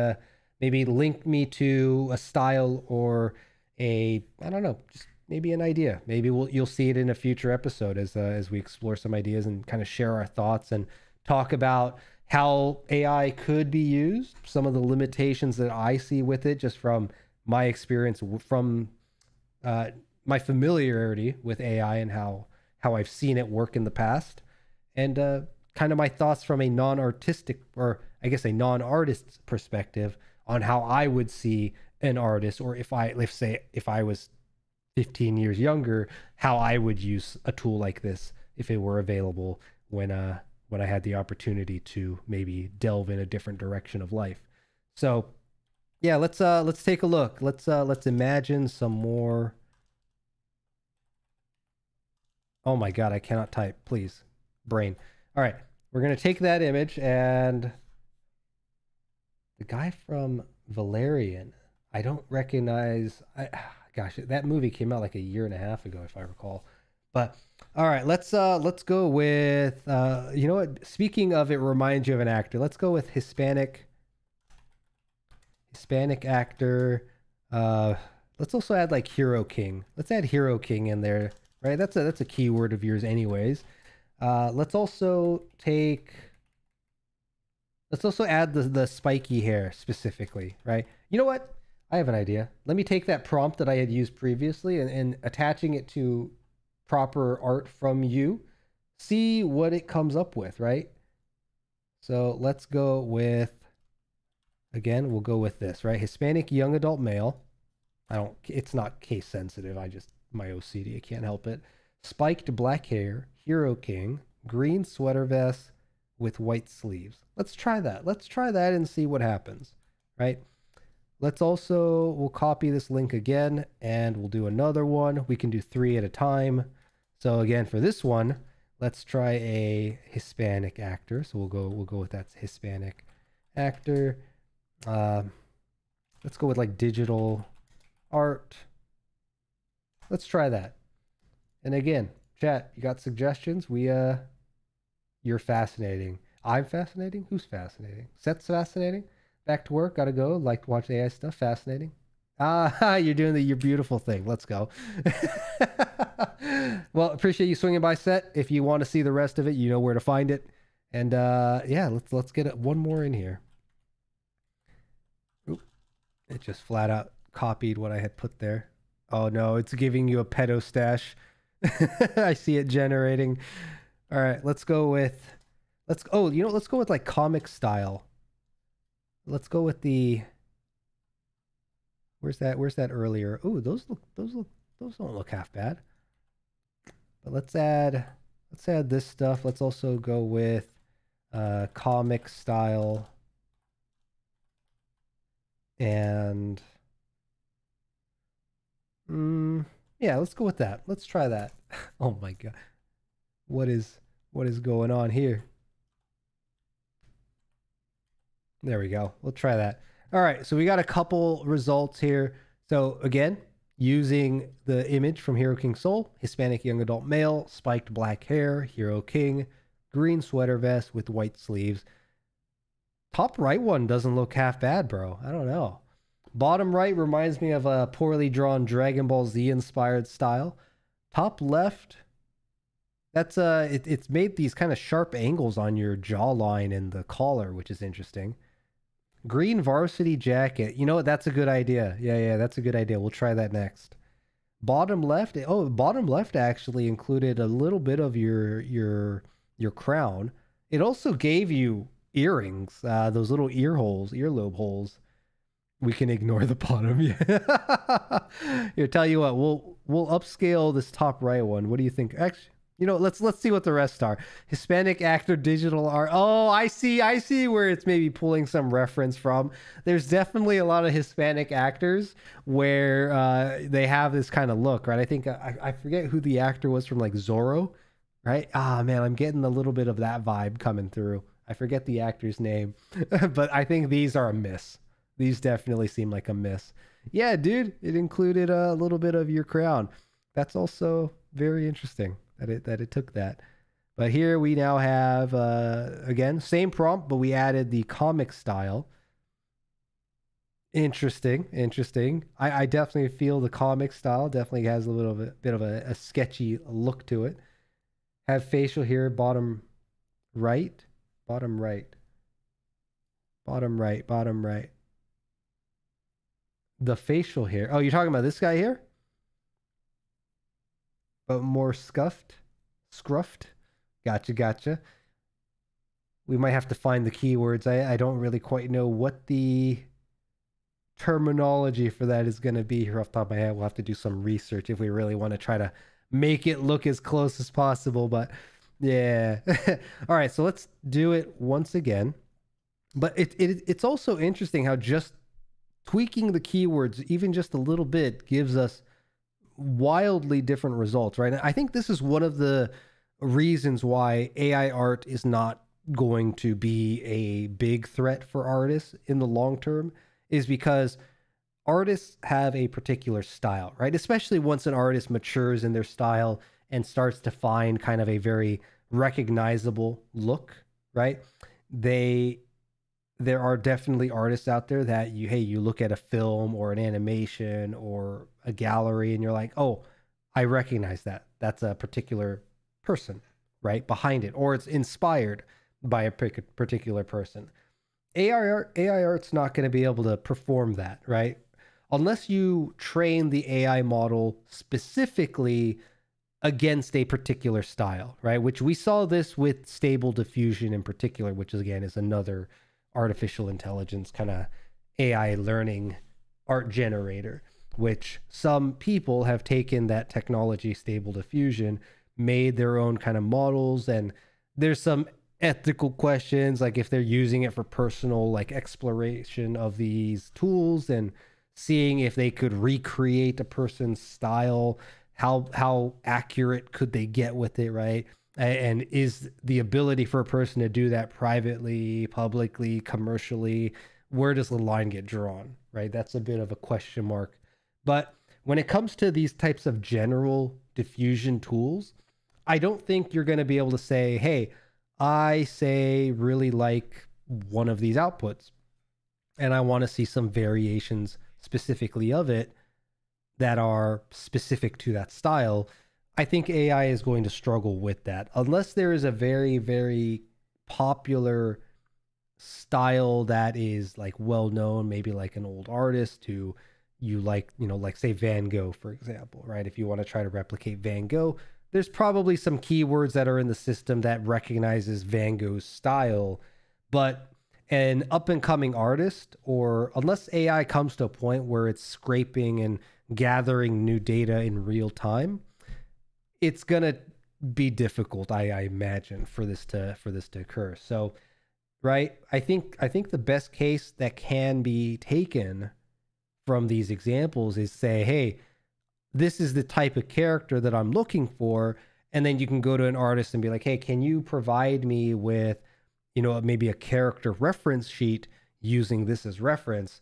link me to a style or I don't know, just maybe an idea. Maybe you'll see it in a future episode as we explore some ideas and kind of share our thoughts and talk about how AI could be used, some of the limitations that I see with it just from my experience, from my familiarity with AI and how I've seen it work in the past, and kind of my thoughts from a non-artistic, or I guess a non-artist's perspective on how I would see an artist, or if I was 15 years younger, how I would use a tool like this if it were available when I had the opportunity to maybe delve in a different direction of life. So yeah, let's take a look. Let's imagine some more. Oh my God, I cannot type. Please, brain. All right, we're gonna take that image, and the guy from Valerian, I don't recognize. Gosh, that movie came out like a year and a half ago, if I recall. But all right, let's go with you know what? Speaking of, it reminds you of an actor. Let's go with Hispanic actor. Let's also add like Hero King. Let's add Hero King in there, right? That's a keyword of yours, anyways. Let's also add the spiky hair specifically, right? You know what? I have an idea. Let me take that prompt that I had used previously and attaching it to proper art from you, see what it comes up with, right? So let's go with, again, we'll go with this, right? Hispanic young adult male. It's not case sensitive. My OCD, I can't help it. Spiked black hair, Hero King, green sweater vest with white sleeves. Let's try that. Let's try that and see what happens, right? We'll copy this link again and we'll do another one. We can do 3 at a time. So again, for this one, let's try a Hispanic actor. So we'll go with that Hispanic actor. Let's go with like digital art. Let's try that. And again, chat, you got suggestions? You're fascinating. I'm fascinating? Who's fascinating? Seth's fascinating? Back to work, gotta go. Like to watch AI stuff, fascinating. You're doing your beautiful thing. Let's go. Well, appreciate you swinging by, Seth. If you want to see the rest of it, you know where to find it. And yeah, let's get one more in here. Oop. It just flat out copied what I had put there. Oh no, it's giving you a pedo stash. I see it generating. All right, let's go with let's go with like comic style. Let's go with the where's that earlier? Oh, those don't look half bad. But let's add this stuff. Let's also go with comic style. And yeah, let's go with that. Let's try that. Oh my God. What is going on here? There we go. We'll try that. All right, so we got a couple results here. So again, using the image from HeroKingSol, Hispanic young adult male, spiked black hair, Hero King, green sweater vest with white sleeves. Top right one doesn't look half bad, bro. I don't know. Bottom right reminds me of a poorly drawn Dragon Ball Z inspired style. Top left, that's it's made these kind of sharp angles on your jawline and the collar, which is interesting. Green varsity jacket. You know what? That's a good idea. Yeah, that's a good idea. We'll try that next. Bottom left. Oh, bottom left actually included a little bit of your crown. It also gave you earrings, those little earlobe holes. We can ignore the bottom. Yeah. Here, tell you what, we'll upscale this top right one. What do you think? Actually, you know, let's see what the rest are. Hispanic actor, digital art. Oh, I see where it's maybe pulling some reference from. There's definitely a lot of Hispanic actors where they have this kind of look, right? I think I forget who the actor was from, like Zorro, right? Ah, man, I'm getting a little bit of that vibe coming through. I forget the actor's name, but I think these are a miss. These definitely seem like a miss. Yeah, dude, it included a little bit of your crown. That's also very interesting that it took that. But here we now have, again, same prompt, but we added the comic style. Interesting. I definitely feel the comic style definitely has a little bit of a sketchy look to it. Have facial here, bottom right. The facial hair. Oh, you're talking about this guy here? But more scruffed. Gotcha. We might have to find the keywords. I don't really quite know what the terminology for that is going to be here off the top of my head. We'll have to do some research if we really want to try to make it look as close as possible. But yeah. All right, so let's do it once again. But it's also interesting how just tweaking the keywords even just a little bit gives us wildly different results, right? And I think this is one of the reasons why AI art is not going to be a big threat for artists in the long term, is because artists have a particular style, right? Especially once an artist matures in their style and starts to find kind of a very recognizable look, right? There are definitely artists out there that you look at a film or an animation or a gallery and you're like, oh, I recognize that. That's a particular person, right, behind it, or it's inspired by a particular person. AI art's not going to be able to perform that, right? Unless you train the AI model specifically against a particular style, right? Which we saw this with Stable Diffusion in particular, which is, again, is another artificial intelligence kind of AI learning art generator, which some people have taken that technology, Stable Diffusion, made their own kind of models. And there's some ethical questions, like if they're using it for personal like exploration of these tools and seeing if they could recreate a person's style, how accurate could they get with it, right? And is the ability for a person to do that privately, publicly, commercially, where does the line get drawn, right? That's a bit of a question mark. But when it comes to these types of general diffusion tools, I don't think you're going to be able to say, hey, I really like one of these outputs and I want to see some variations specifically of it that are specific to that style. I think AI is going to struggle with that unless there is a very, very popular style that is like well known, maybe like an old artist who you like, like say Van Gogh, for example, right? If you want to try to replicate Van Gogh, there's probably some keywords that are in the system that recognizes Van Gogh's style, but an up and coming artist, or unless AI comes to a point where it's scraping and gathering new data in real time, it's gonna be difficult, I imagine, for this to occur. So, right, I think the best case that can be taken from these examples is say, hey, this is the type of character that I'm looking for, and then you can go to an artist and be like, hey, can you provide me with, maybe a character reference sheet using this as reference?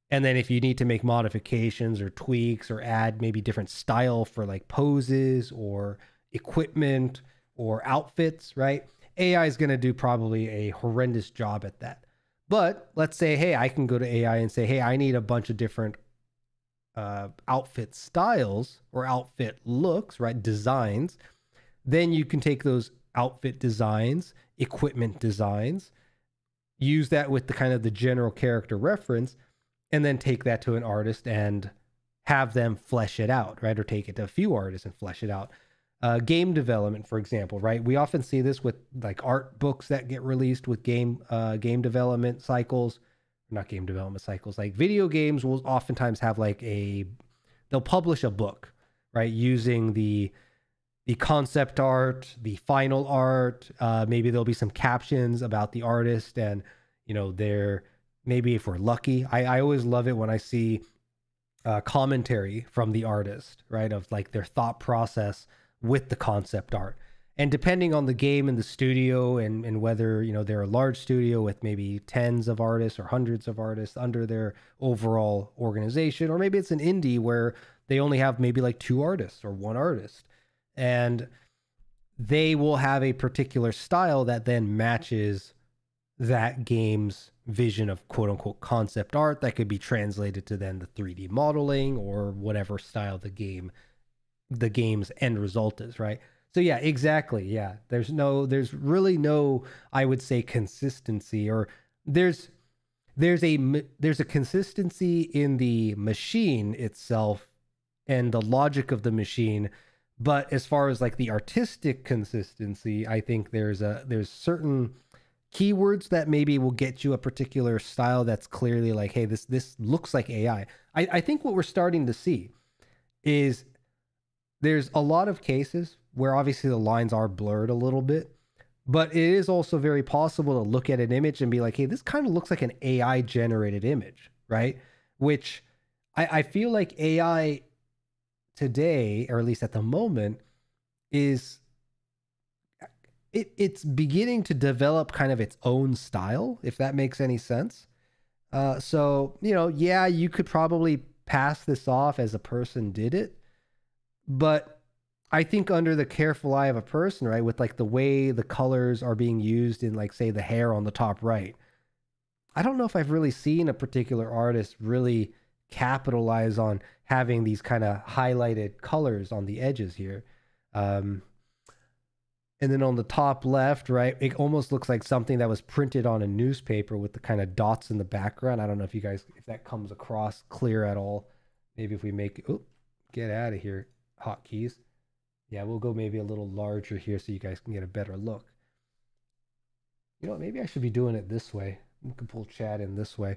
And then if you need to make modifications or tweaks or add maybe different style for like poses or equipment or outfits, right? AI is going to do probably a horrendous job at that. But let's say, hey, I can go to AI and say, hey, I need a bunch of different outfit styles or outfit looks, right? Designs. Then you can take those outfit designs, equipment designs, use that with the kind of the general character reference, and then take that to an artist and have them flesh it out, right? Or take it to a few artists and flesh it out. Game development, for example, right? We often see this with like art books that get released with game development cycles. Not game development cycles. Like video games will oftentimes have like they'll publish a book, right? Using the concept art, the final art. Maybe there'll be some captions about the artist, and maybe if we're lucky, I always love it when I see commentary from the artist, right? Of like their thought process with the concept art. And depending on the game and the studio and whether, they're a large studio with maybe tens of artists or hundreds of artists under their overall organization, or maybe it's an indie where they only have maybe like 2 artists or 1 artist, and they will have a particular style that then matches that game's vision of quote unquote concept art that could be translated to then the 3D modeling or whatever style the game's end result is, right? So yeah, exactly. Yeah. There's really no, I would say, consistency, or there's a consistency in the machine itself and the logic of the machine. But as far as like the artistic consistency, I think there's certain keywords that maybe will get you a particular style that's clearly like, hey, this looks like AI. I think what we're starting to see is there's a lot of cases where obviously the lines are blurred a little bit, but it is also very possible to look at an image and be like, hey, this kind of looks like an AI generated image, right? Which I feel like AI today, or at least at the moment, is it's beginning to develop kind of its own style, if that makes any sense. So, yeah, you could probably pass this off as a person did it, but I think under the careful eye of a person, right, with like the way the colors are being used in, like, say, the hair on the top right, I don't know if I've really seen a particular artist really capitalize on having these kind of highlighted colors on the edges here. Um, and then on the top left, right, it almost looks like something that was printed on a newspaper with the kind of dots in the background. I don't know if you guys, if that comes across clear at all. Maybe if we make, oh, get out of here, hotkeys. Yeah, we'll go maybe a little larger here so you guys can get a better look. You know what, maybe I should be doing it this way. We can pull chat in this way.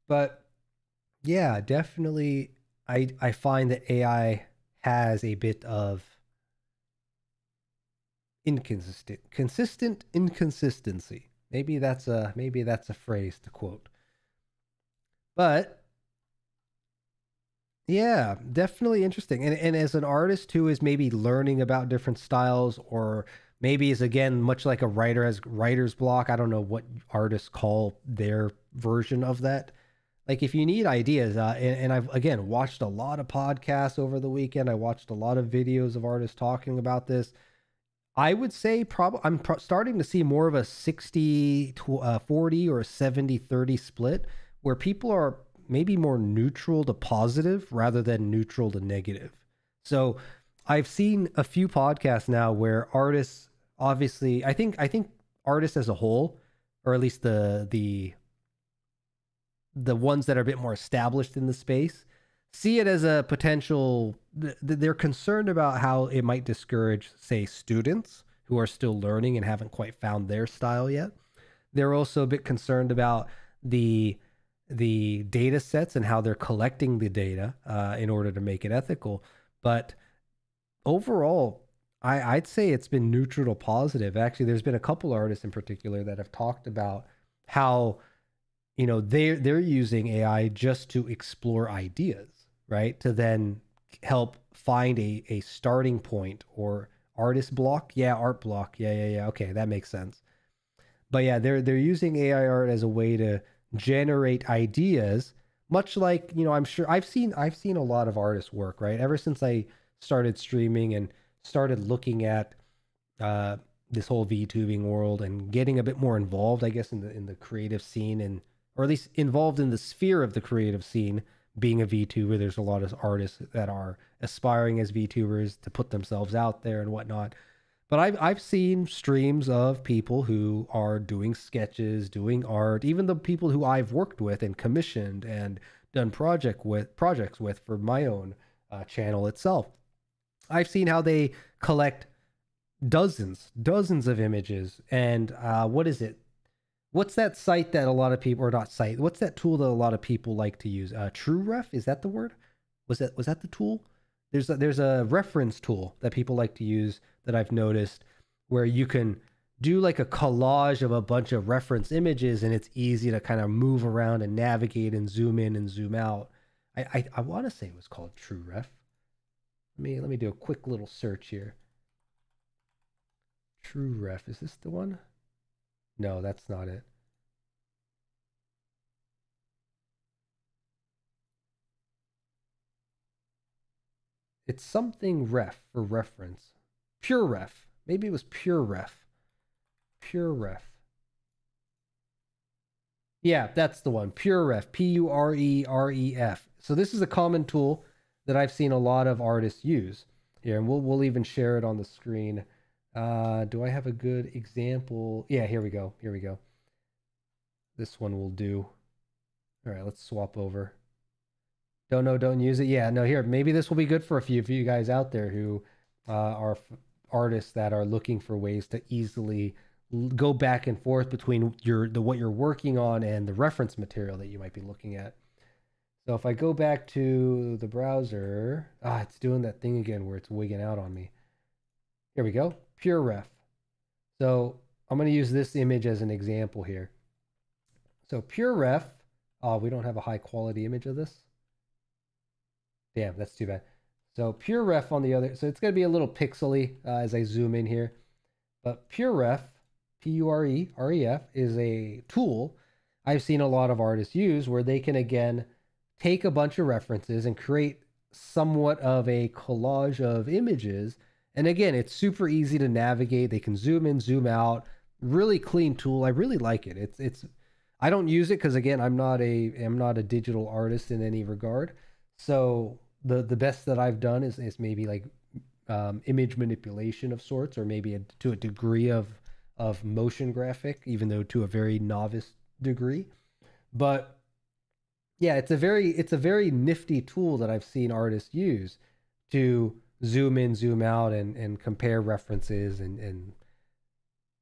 But yeah, definitely I find that AI has a bit of consistent inconsistency. Maybe that's a phrase to quote. But yeah, definitely interesting. And as an artist who is maybe learning about different styles, or maybe is, again, much like a writer has writer's block. I don't know what artists call their version of that. Like, if you need ideas, and I've, again, watched a lot of podcasts over the weekend. I watched a lot of videos of artists talking about this. I would say probably starting to see more of a 60 to 40 or a 70-30 split, where people are maybe more neutral to positive rather than neutral to negative. So I've seen a few podcasts now where artists, obviously, I think artists as a whole, or at least the ones that are a bit more established in the space, see it as a potential. They're concerned about how it might discourage, say, students who are still learning and haven't quite found their style yet. They're also a bit concerned about the data sets and how they're collecting the data in order to make it ethical. But overall, I'd say it's been neutral to positive. Actually, there's been a couple artists in particular that have talked about how they're using AI just to explore ideas, right? To then help find a starting point, or artist block. Yeah, art block. Yeah. Okay, that makes sense. But yeah, they're using AI art as a way to generate ideas, much like, I'm sure I've seen a lot of artists work, right? Ever since I started streaming and started looking at this whole VTubing world and getting a bit more involved, I guess, in the creative scene, and or at least involved in the sphere of the creative scene. Being a VTuber, there's a lot of artists that are aspiring as VTubers to put themselves out there and whatnot. But I've seen streams of people who are doing sketches, doing art, even the people who I've worked with and commissioned and done projects with for my own channel itself. I've seen how they collect dozens of images, and what is it? What's that site that a lot of people, or not site? What's that tool that a lot of people like to use? TrueRef, is that the word? Was that the tool? There's a reference tool that people like to use that I've noticed, where you can do like a collage of a bunch of reference images, and it's easy to kind of move around and navigate and zoom in and zoom out. I want to say it was called TrueRef. Let me do a quick little search here. TrueRef, is this the one? No, that's not it. It's something ref for reference. PureRef. Maybe it was PureRef. PureRef. Yeah, that's the one. PureRef. PUREREF. So this is a common tool that I've seen a lot of artists use here, and we'll even share it on the screen. Do I have a good example? Yeah, here we go. This one will do. All right, let's swap over. Don't use it. Yeah, no, here, maybe this will be good for a few of you guys out there who are artists that are looking for ways to easily go back and forth between what you're working on and the reference material that you might be looking at. So if I go back to the browser, it's doing that thing again where it's wigging out on me. Here we go, pure ref. So I'm going to use this image as an example here. So pure ref, we don't have a high quality image of this. Damn, that's too bad. So pure ref on the other, so it's going to be a little pixely as I zoom in here. But pure ref, P-U-R-E-R-E-F, is a tool I've seen a lot of artists use where they can, again, take a bunch of references and create somewhat of a collage of images. And again, it's super easy to navigate. They can zoom in, zoom out. Really clean tool. I really like it. I don't use it because, again, I'm not a digital artist in any regard. So the best that I've done is maybe like image manipulation of sorts, or maybe to a degree of motion graphic, even though to a very novice degree. But yeah, it's a very nifty tool that I've seen artists use to zoom in, zoom out, and compare references and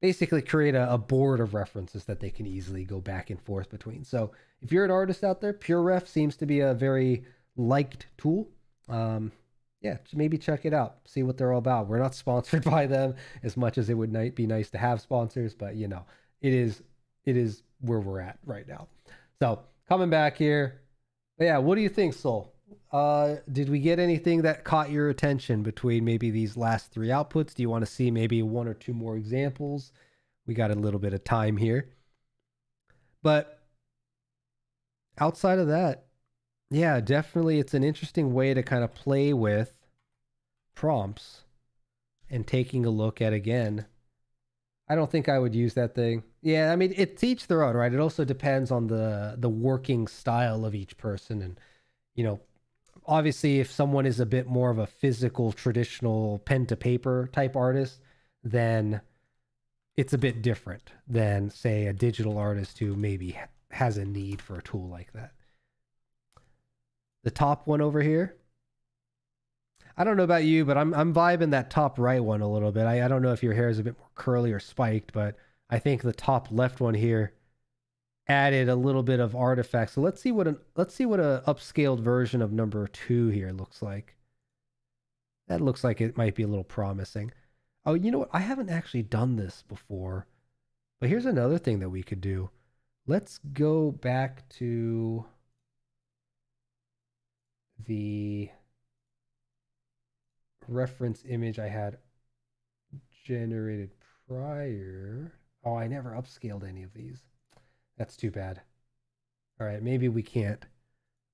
basically create a board of references that they can easily go back and forth between. So if you're an artist out there, PureRef seems to be a very liked tool. Yeah, maybe check it out, see what they're all about. We're not sponsored by them as much as it would be nice to have sponsors, but you know, it is where we're at right now. So coming back here, but yeah, what do you think, Sol? Did we get anything that caught your attention between maybe these last three outputs? Do you want to see maybe one or two more examples? We got a little bit of time here. But outside of that, yeah, definitely it's an interesting way to kind of play with prompts and taking a look at, again, I don't think I would use that thing. Yeah, I mean, it's each their own, right? It also depends on the working style of each person. And, you know, obviously if someone is a bit more of a physical, traditional pen to paper type artist, then it's a bit different than, say, a digital artist who maybe has a need for a tool like that. The top one over here, I don't know about you, but I'm vibing that top right one a little bit. I don't know if your hair is a bit more curly or spiked, but I think the top left one here added a little bit of artifact. So let's see what a upscaled version of number 2 here looks like. That looks like it might be a little promising. Oh, you know what? I haven't actually done this before, but here's another thing that we could do. Let's go back to the reference image I had generated prior. Oh, I never upscaled any of these. That's too bad. All right, maybe we can't.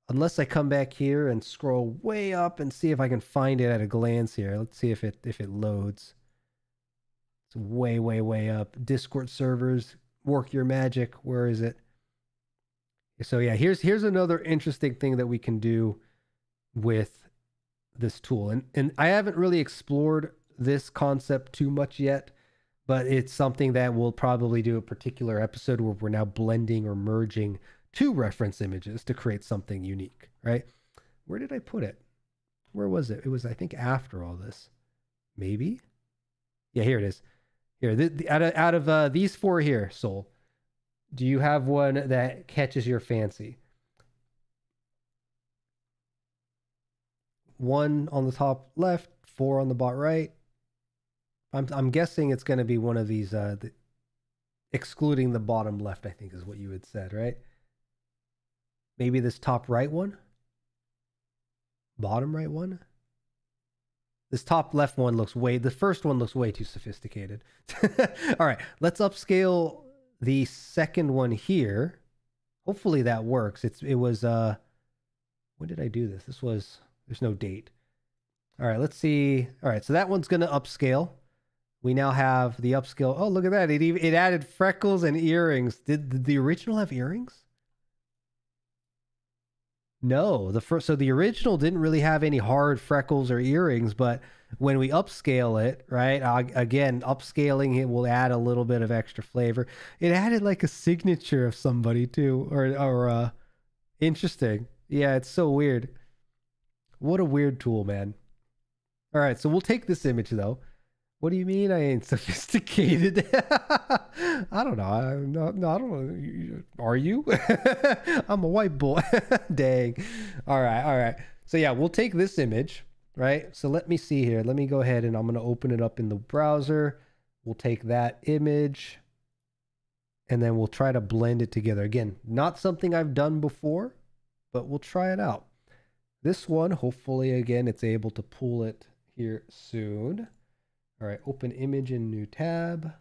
Unless I come back here and scroll way up and see if I can find it at a glance here. Let's see if it loads. It's way, way, way up. Discord servers, work your magic. Where is it? So yeah, here's another interesting thing that we can do with this tool. And I haven't really explored this concept too much yet, but it's something that we'll probably do a particular episode where we're now blending or merging two reference images to create something unique, right? Where did I put it? Where was it? It was, I think, after all this. Maybe? Yeah, here it is. Here, out of these four here, Sol, do you have one that catches your fancy? One on the top left, 4 on the bottom right. I'm guessing it's going to be one of these, excluding the bottom left, I think is what you had said, right? Maybe this top right one? Bottom right one? This top left one the first one looks way too sophisticated. All right, let's upscale the second one here. Hopefully that works. It was, when did I do this? There's no date. All right, let's see. All right, so that one's going to upscale. We now have the upscale. Oh, look at that. It added freckles and earrings. Did the original have earrings? No, so the original didn't really have any hard freckles or earrings, but when we upscale it, right? Again, upscaling it will add a little bit of extra flavor. It added like a signature of somebody too, or interesting. Yeah, it's so weird. What a weird tool, man. All right, so we'll take this image though. What do you mean I ain't sophisticated? I don't know. I don't know. Are you? I'm a white boy. Dang. All right. All right. So yeah, we'll take this image, right? So let me see here. Let me go ahead and I'm going to open it up in the browser. We'll take that image and then we'll try to blend it together. Again, not something I've done before, but we'll try it out. This one, hopefully, again, it's able to pull it here soon. All right, open image in new tab.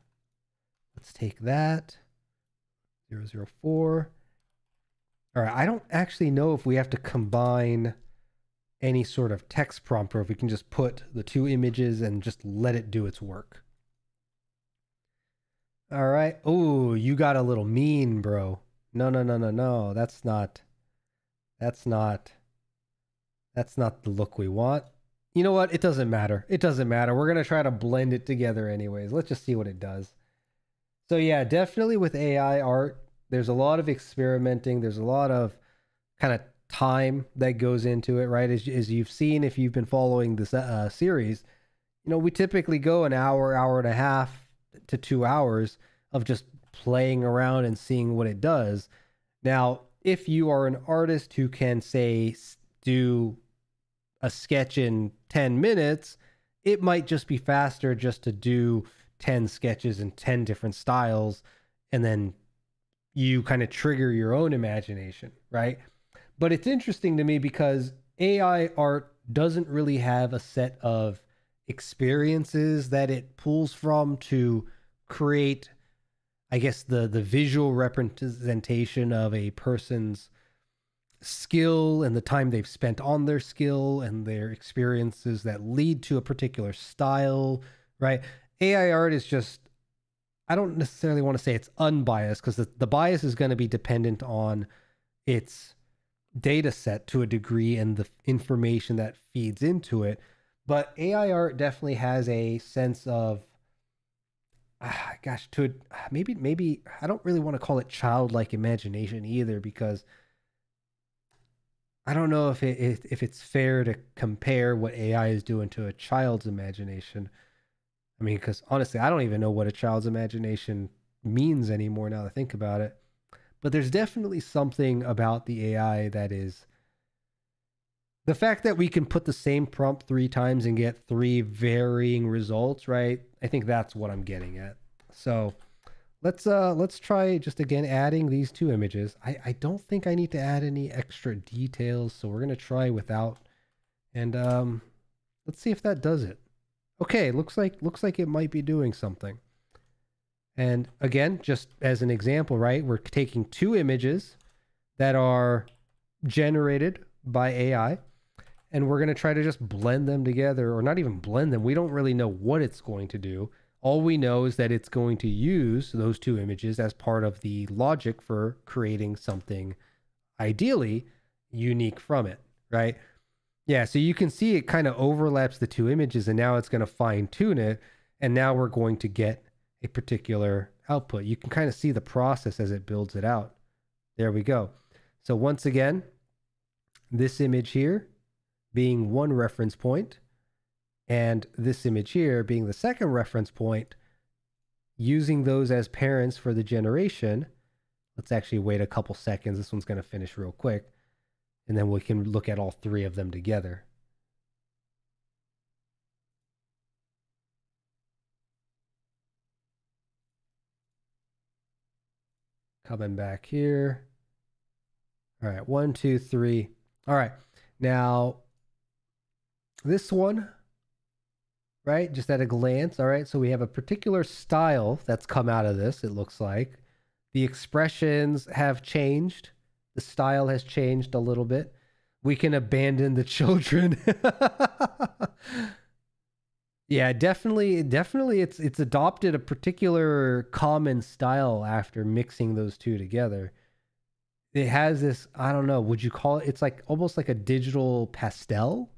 Let's take that. 004. All right, I don't actually know if we have to combine any sort of text prompt or if we can just put the two images and just let it do its work. All right. Oh, you got a little mean, bro. No, no, no, no, no. That's not the look we want. You know what? It doesn't matter. It doesn't matter. We're going to try to blend it together anyways. Let's just see what it does. So yeah, definitely with AI art, there's a lot of experimenting. There's a lot of kind of time that goes into it, right? As you've seen, if you've been following this series, you know, we typically go an hour, hour and a half to 2 hours of just playing around and seeing what it does. Now, if you are an artist who can, say, do a sketch in 10 minutes, it might just be faster just to do 10 sketches in 10 different styles, and then you kind of trigger your own imagination, right? But it's interesting to me because AI art doesn't really have a set of experiences that it pulls from to create, I guess, the visual representation of a person's skill and the time they've spent on their skill and their experiences that lead to a particular style, right? AI art is just, I don't necessarily want to say it's unbiased because the bias is going to be dependent on its data set to a degree and the information that feeds into it. But AI art definitely has a sense of, gosh, maybe I don't really want to call it childlike imagination either, because I don't know if it's fair to compare what AI is doing to a child's imagination. I mean, because honestly, I don't even know what a child's imagination means anymore now that I think about it. But there's definitely something about the AI that is the fact that we can put the same prompt 3 times and get 3 varying results, right? I think that's what I'm getting at. So let's try just again adding these 2 images. I don't think I need to add any extra details, so we're gonna try without, and let's see if that does it. Okay, looks like it might be doing something. And again, just as an example, right? We're taking 2 images that are generated by AI, and we're going to try to just blend them together, or not even blend them. We don't really know what it's going to do. All we know is that it's going to use those 2 images as part of the logic for creating something ideally unique from it, right? Yeah, so you can see it kind of overlaps the 2 images, and now it's going to fine tune it, and now we're going to get a particular output. You can kind of see the process as it builds it out. There we go. So once again, this image here being one reference point, and this image here being the second reference point, using those as parents for the generation. Let's actually wait a couple seconds. This one's going to finish real quick, and then we can look at all 3 of them together. Coming back here. All right, 1, 2, 3. All right, now this one, right, just at a glance. All right, so we have a particular style that's come out of this, it looks like. The expressions have changed. The style has changed a little bit. We can abandon the children. Yeah, definitely it's adopted a particular common style after mixing those 2 together. It has this, I don't know, would you call it, it's like almost like a digital pastel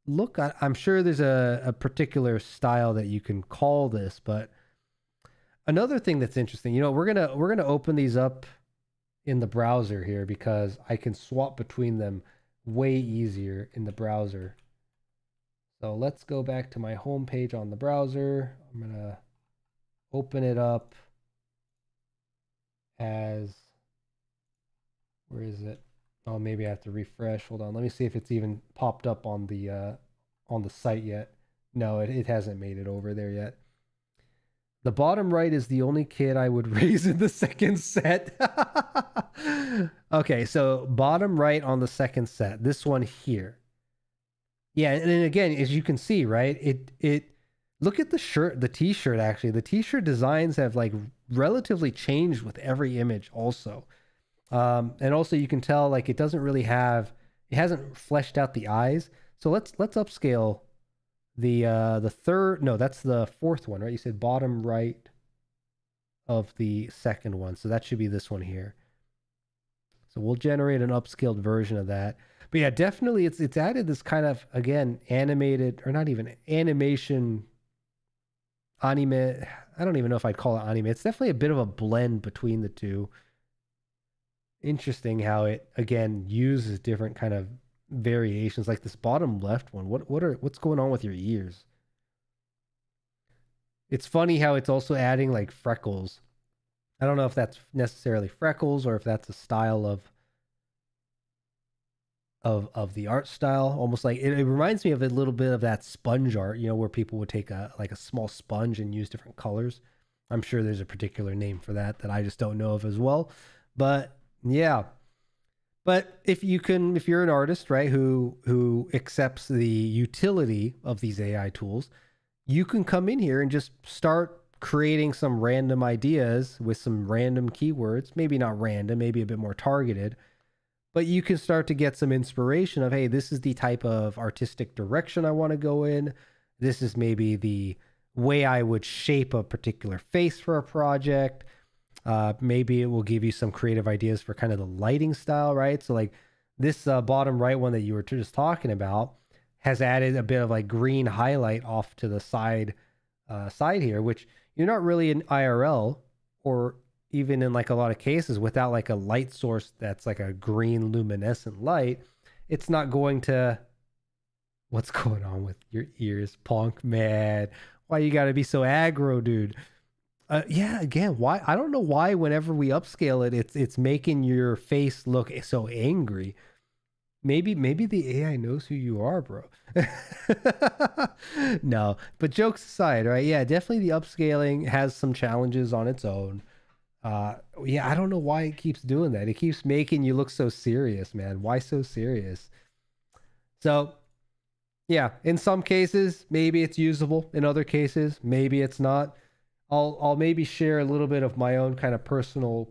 look. I'm sure there's a particular style that you can call this, but another thing that's interesting, you know, we're gonna open these up in the browser here because I can swap between them way easier in the browser. So let's go back to my home page on the browser. I'm going to open it up as, where is it? Oh, maybe I have to refresh. Hold on. Let me see if it's even popped up on the site yet. No, it hasn't made it over there yet. The bottom right is the only kid I would raise in the second set. Okay, so bottom right on the second set, this one here. Yeah, and then again, as you can see, right? It look at the shirt, the t-shirt actually. The t-shirt designs have like relatively changed with every image also. And also you can tell like it doesn't really have, it hasn't fleshed out the eyes. So let's upscale the third, no, that's the fourth one, right? You said bottom right of the second one. So that should be this one here. So we'll generate an upscaled version of that. But yeah, definitely it's added this kind of, again, animated, or not even animation, anime. I don't even know if I'd call it anime. It's definitely a bit of a blend between the two. Interesting how it, again, uses different kind of variations, like this bottom left one. What's going on with your ears? It's funny how it's also adding like freckles. I don't know if that's necessarily freckles or if that's a style of the art style. Almost like it reminds me of a little bit of that sponge art, you know, where people would take a small sponge and use different colors. I'm sure there's a particular name for that I just don't know of as well. But yeah. But if you're an artist, right, who accepts the utility of these AI tools, you can come in here and just start creating some random ideas with some random keywords, maybe not random, maybe a bit more targeted, but you can start to get some inspiration of, hey, this is the type of artistic direction I want to go in. This is maybe the way I would shape a particular face for a project. Maybe it will give you some creative ideas for kind of the lighting style, right? So like this bottom right one that you were just talking about has added a bit of like green highlight off to the side here, which you're not really in IRL or even in like a lot of cases without like a light source that's like a green luminescent light. It's not going to, what's going on with your ears, Punk, man? Why you gotta be so aggro, dude? Yeah, again, why? I don't know why whenever we upscale it, it's making your face look so angry. Maybe the AI knows who you are, bro. No, but jokes aside, right? Yeah, definitely the upscaling has some challenges on its own. Yeah, I don't know why it keeps doing that. It keeps making you look so serious, man. Why so serious? So, yeah, in some cases, maybe it's usable. In other cases, maybe it's not. I'll maybe share a little bit of my own kind of personal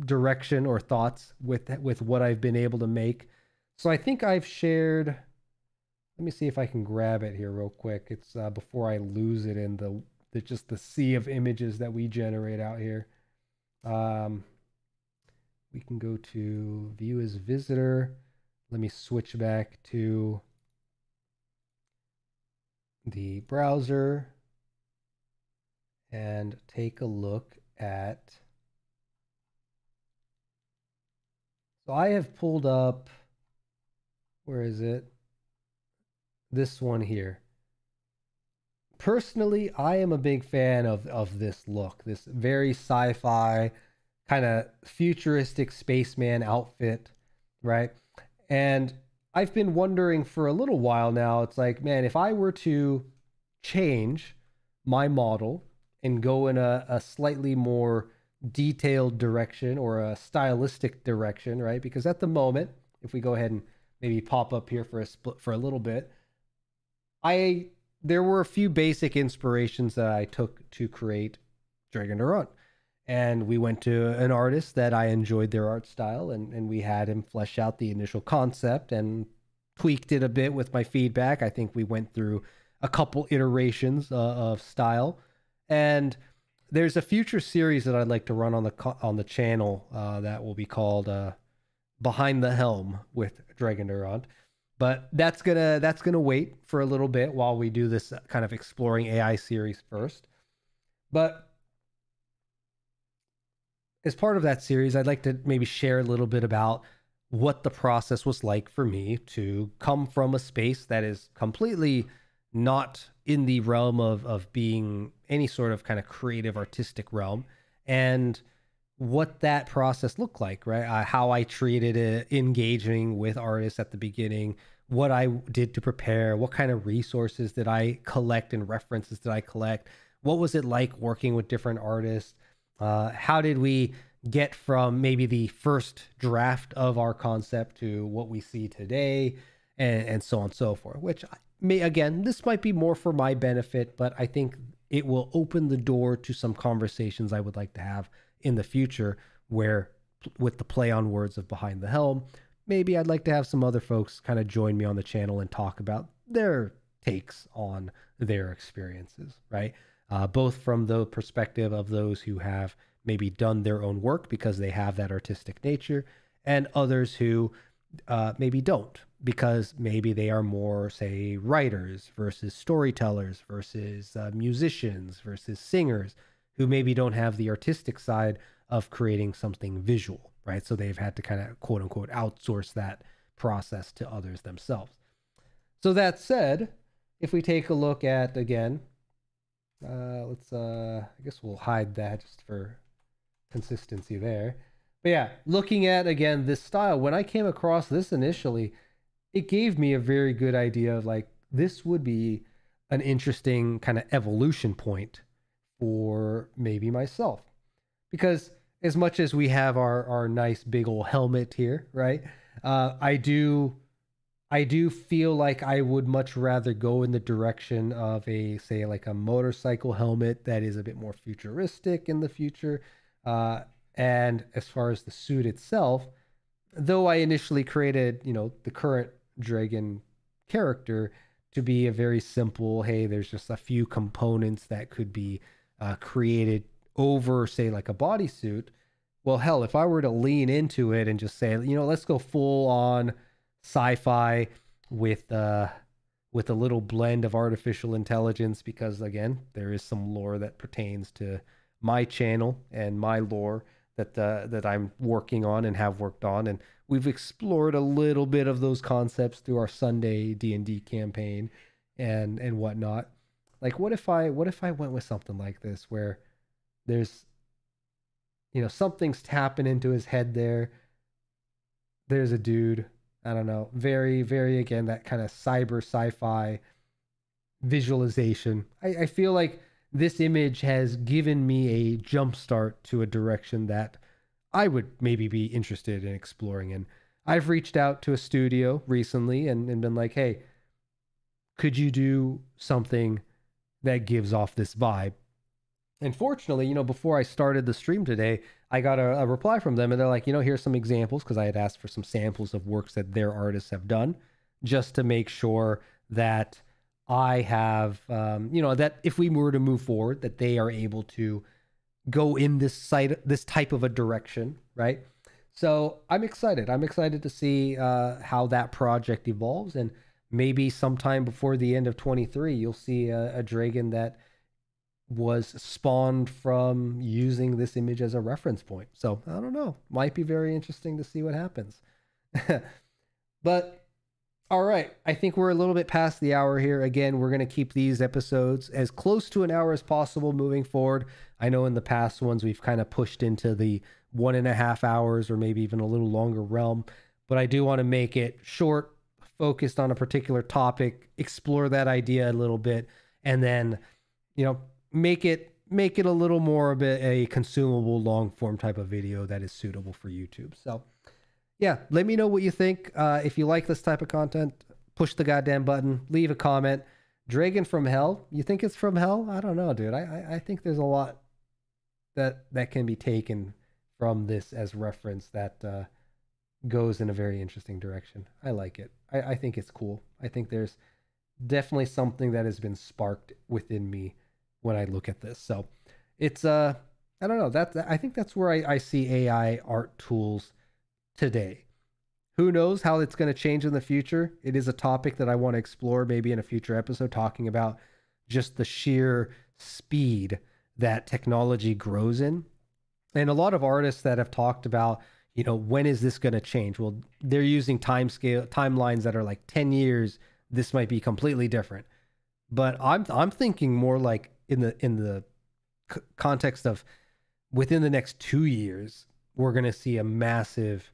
direction or thoughts with what I've been able to make. So I think I've shared. Let me see if I can grab it here real quick. It's before I lose it in the just the sea of images that we generate out here. We can go to view as visitor. Let me switch back to the browser and take a look at. So I have pulled up, where is it? This one here. Personally, I am a big fan of this look, this very sci-fi kind of futuristic spaceman outfit, right? And I've been wondering for a little while now, it's like, man, if I were to change my model and go in a slightly more detailed direction or a stylistic direction, right? Because at the moment, if we go ahead and maybe pop up here for a little bit, there were a few basic inspirations that I took to create Dregn Durant. And we went to an artist that I enjoyed their art style, and we had him flesh out the initial concept and tweaked it a bit with my feedback. I think we went through a couple iterations of style. And there's a future series that I'd like to run on the channel that will be called Behind the Helm with Dregn Durant. But that's gonna wait for a little bit while we do this kind of exploring AI series first. But as part of that series, I'd like to maybe share a little bit about what the process was like for me to come from a space that is completely not in the realm of being any sort of kind of creative artistic realm, and what that process looked like, right? How I treated it, engaging with artists at the beginning, what I did to prepare, what kind of resources did I collect and references did I collect, what was it like working with different artists, how did we get from maybe the first draft of our concept to what we see today, and so on and so forth, which may, again, this might be more for my benefit, but I think it will open the door to some conversations I would like to have in the future, where with the play on words of behind the helm, maybe I'd like to have some other folks kind of join me on the channel and talk about their takes on their experiences, right? Both from the perspective of those who have maybe done their own work because they have that artistic nature, and others who maybe don't, because maybe they are more, say, writers versus storytellers versus musicians versus singers, who maybe don't have the artistic side of creating something visual, right? So they've had to kind of quote unquote outsource that process to others themselves. So that said, if we take a look at, again, I guess we'll hide that just for consistency there. But yeah, looking at, again, this style, when I came across this initially, it gave me a very good idea of like, this would be an interesting kind of evolution point for maybe myself. Because as much as we have our nice big old helmet here, right? I do feel like I would much rather go in the direction of a, say, like a motorcycle helmet that is a bit more futuristic in the future. And as far as the suit itself, though I initially created, the current Dregn character to be a very simple, hey, there's just a few components that could be created over, say, like a bodysuit. Well, hell, if I were to lean into it and just say, let's go full on sci-fi with a little blend of artificial intelligence, because again, there is some lore that pertains to my channel and my lore that I'm working on and have worked on, and we've explored a little bit of those concepts through our Sunday D&D campaign and whatnot. Like, what if I went with something like this, where there's, something's tapping into his head there. There's a dude, I don't know, very, very, again, that kind of cyber sci-fi visualization. I feel like this image has given me a jump start to a direction that I would maybe be interested in exploring. And I've reached out to a studio recently and been like, hey, could you do something that gives off this vibe? And fortunately, before I started the stream today, I got a reply from them, and they're like, here's some examples, because I had asked for some samples of works that their artists have done, just to make sure that I have, that if we were to move forward, that they are able to go in this type of a direction, right? So I'm excited. I'm excited to see how that project evolves, and maybe sometime before the end of 23, you'll see a Dregn that was spawned from using this image as a reference point. So I don't know. Might be very interesting to see what happens. But all right, I think we're a little bit past the hour here. Again, we're going to keep these episodes as close to an hour as possible moving forward. I know in the past ones we've kind of pushed into the 1.5 hours or maybe even a little longer realm, but I do want to make it short, focused on a particular topic, explore that idea a little bit, and then, make it a little more of a consumable long form type of video that is suitable for YouTube. So yeah, let me know what you think. If you like this type of content, push the goddamn button, leave a comment. Dregn from hell, you think it's from hell? I don't know, dude. I think there's a lot that can be taken from this as reference that goes in a very interesting direction. I like it. I think it's cool. I think there's definitely something that has been sparked within me when I look at this. So it's I don't know, I think that's where I see AI art tools today. Who knows how it's going to change in the future? It is a topic that I want to explore maybe in a future episode, talking about just the sheer speed that technology grows in. And a lot of artists that have talked about, when is this going to change? Well, they're using timelines that are like 10 years. This might be completely different. But I'm thinking more like in the context of within the next 2 years, we're going to see a massive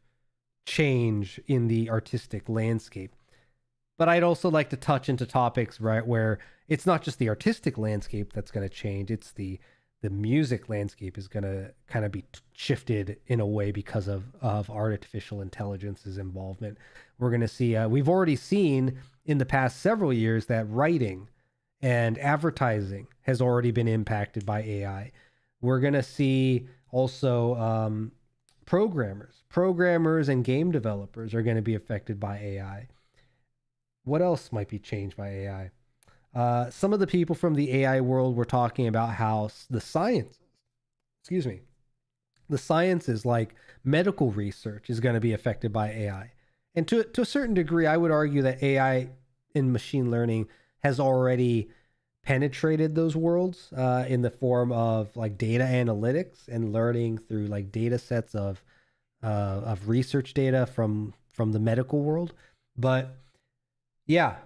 change in the artistic landscape. But I'd also like to touch into topics, right, where it's not just the artistic landscape that's going to change, it's the music landscape is going to kind of be shifted in a way because of artificial intelligence's involvement. We're going to see, we've already seen in the past several years that writing and advertising has already been impacted by AI. We're going to see also programmers and game developers are going to be affected by AI. What else might be changed by AI? Some of the people from the AI world were talking about how the sciences like medical research is going to be affected by AI. And to a certain degree, I would argue that AI in machine learning has already penetrated those worlds in the form of like data analytics and learning through like data sets of research data from the medical world. But yeah,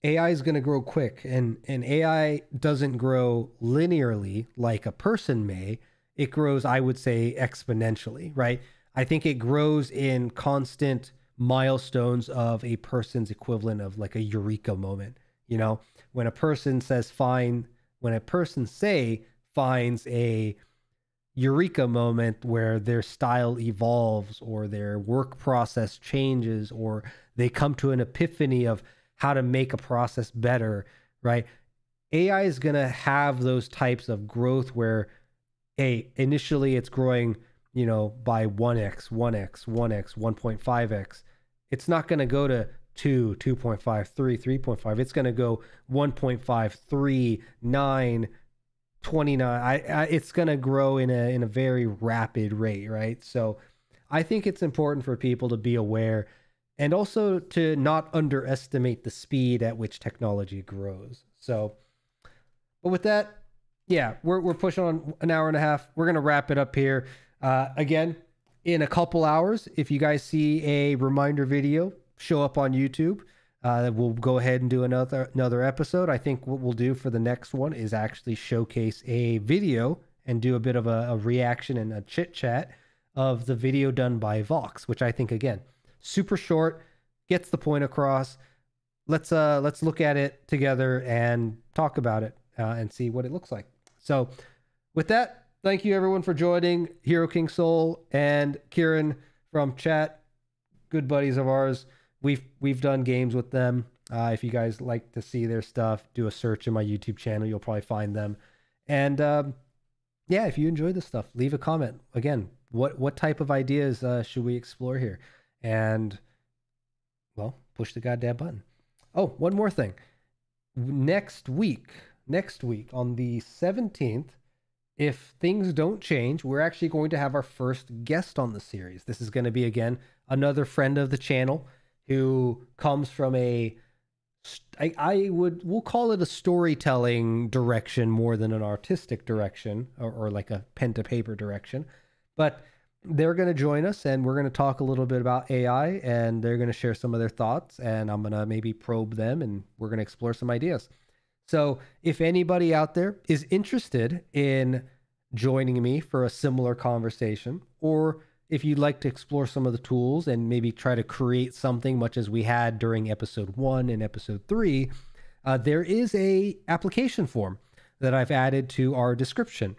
AI is going to grow quick, and AI doesn't grow linearly like a person may. It grows, I would say, exponentially, right? I think it grows in constant milestones of a person's equivalent of like a eureka moment. When a person finds a eureka moment where their style evolves or their work process changes or they come to an epiphany of how to make a process better, right? AI is going to have those types of growth where initially it's growing, by 1x, 1x, 1x, 1.5x. It's not going to go to 2, 2.5, 3, 3.5. It's going to go 1.5, 3, 9, 29. It's going to grow in a very rapid rate, right? So I think it's important for people to be aware and also to not underestimate the speed at which technology grows. So, but with that, yeah, we're pushing on an hour and a half. We're going to wrap it up here. Again, in a couple hours, if you guys see a reminder video show up on YouTube, we'll go ahead and do another episode. I think what we'll do for the next one is actually showcase a video and do a bit of a reaction and a chit chat of the video done by Vox, which I think, again, super short, gets the point across. Let's look at it together and talk about it and see what it looks like. So with that, thank you everyone for joining. HeroKingSol and Kieran from chat, good buddies of ours. We've done games with them. If you guys like to see their stuff, do a search in my YouTube channel. You'll probably find them. And yeah, if you enjoy this stuff, leave a comment. Again, what type of ideas should we explore here? And, well, push the goddamn button. Oh, one more thing. Next week on the 17th, if things don't change, we're actually going to have our first guest on the series. This is going to be, again, another friend of the channel who comes from we'll call it a storytelling direction more than an artistic direction or like a pen to paper direction. But they're going to join us and we're going to talk a little bit about AI and they're going to share some of their thoughts and I'm going to maybe probe them and we're going to explore some ideas. So if anybody out there is interested in joining me for a similar conversation, or if you'd like to explore some of the tools and maybe try to create something much as we had during episode 1 and episode 3, there is a application form that I've added to our description.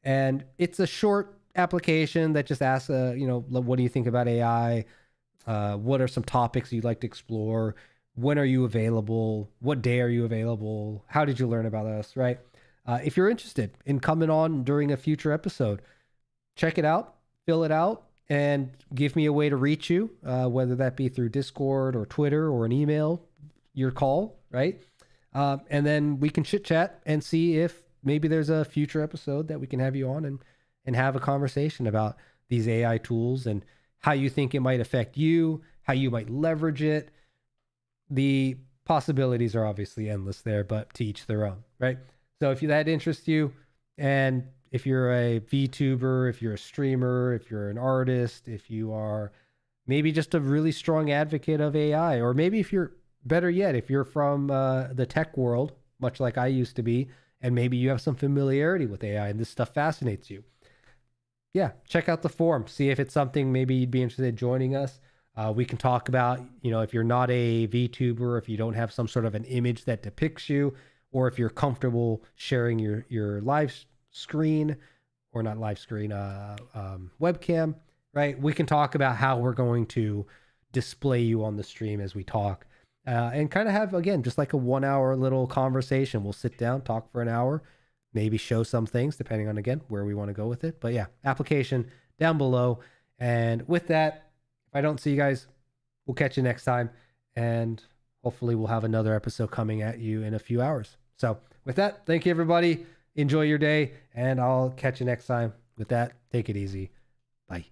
And it's a short application that just asks, what do you think about AI? What are some topics you'd like to explore? When are you available? What day are you available? How did you learn about us, right? If you're interested in coming on during a future episode, check it out, fill it out, and give me a way to reach you, whether that be through Discord or Twitter or an email, your call, right? And then we can chit chat and see if maybe there's a future episode that we can have you on and have a conversation about these AI tools and how you think it might affect you, how you might leverage it. The possibilities are obviously endless there, but to each their own, right? So if that interests you and if you're a VTuber, if you're a streamer, if you're an artist, if you are maybe just a really strong advocate of AI, or maybe if you're better yet, if you're from the tech world, much like I used to be, and maybe you have some familiarity with AI and this stuff fascinates you. Yeah, check out the forum. See if it's something maybe you'd be interested in joining us. We can talk about, if you're not a VTuber, if you don't have some sort of an image that depicts you, or if you're comfortable sharing your live screen, or not live screen, webcam, right? We can talk about how we're going to display you on the stream as we talk, and kind of have, again, just like a 1 hour little conversation. We'll sit down, talk for an hour, maybe show some things depending on, again, where we want to go with it. But yeah, application down below. And with that, if I don't see you guys, we'll catch you next time. And hopefully we'll have another episode coming at you in a few hours. So with that, thank you, everybody. Enjoy your day, and I'll catch you next time. With that, take it easy. Bye.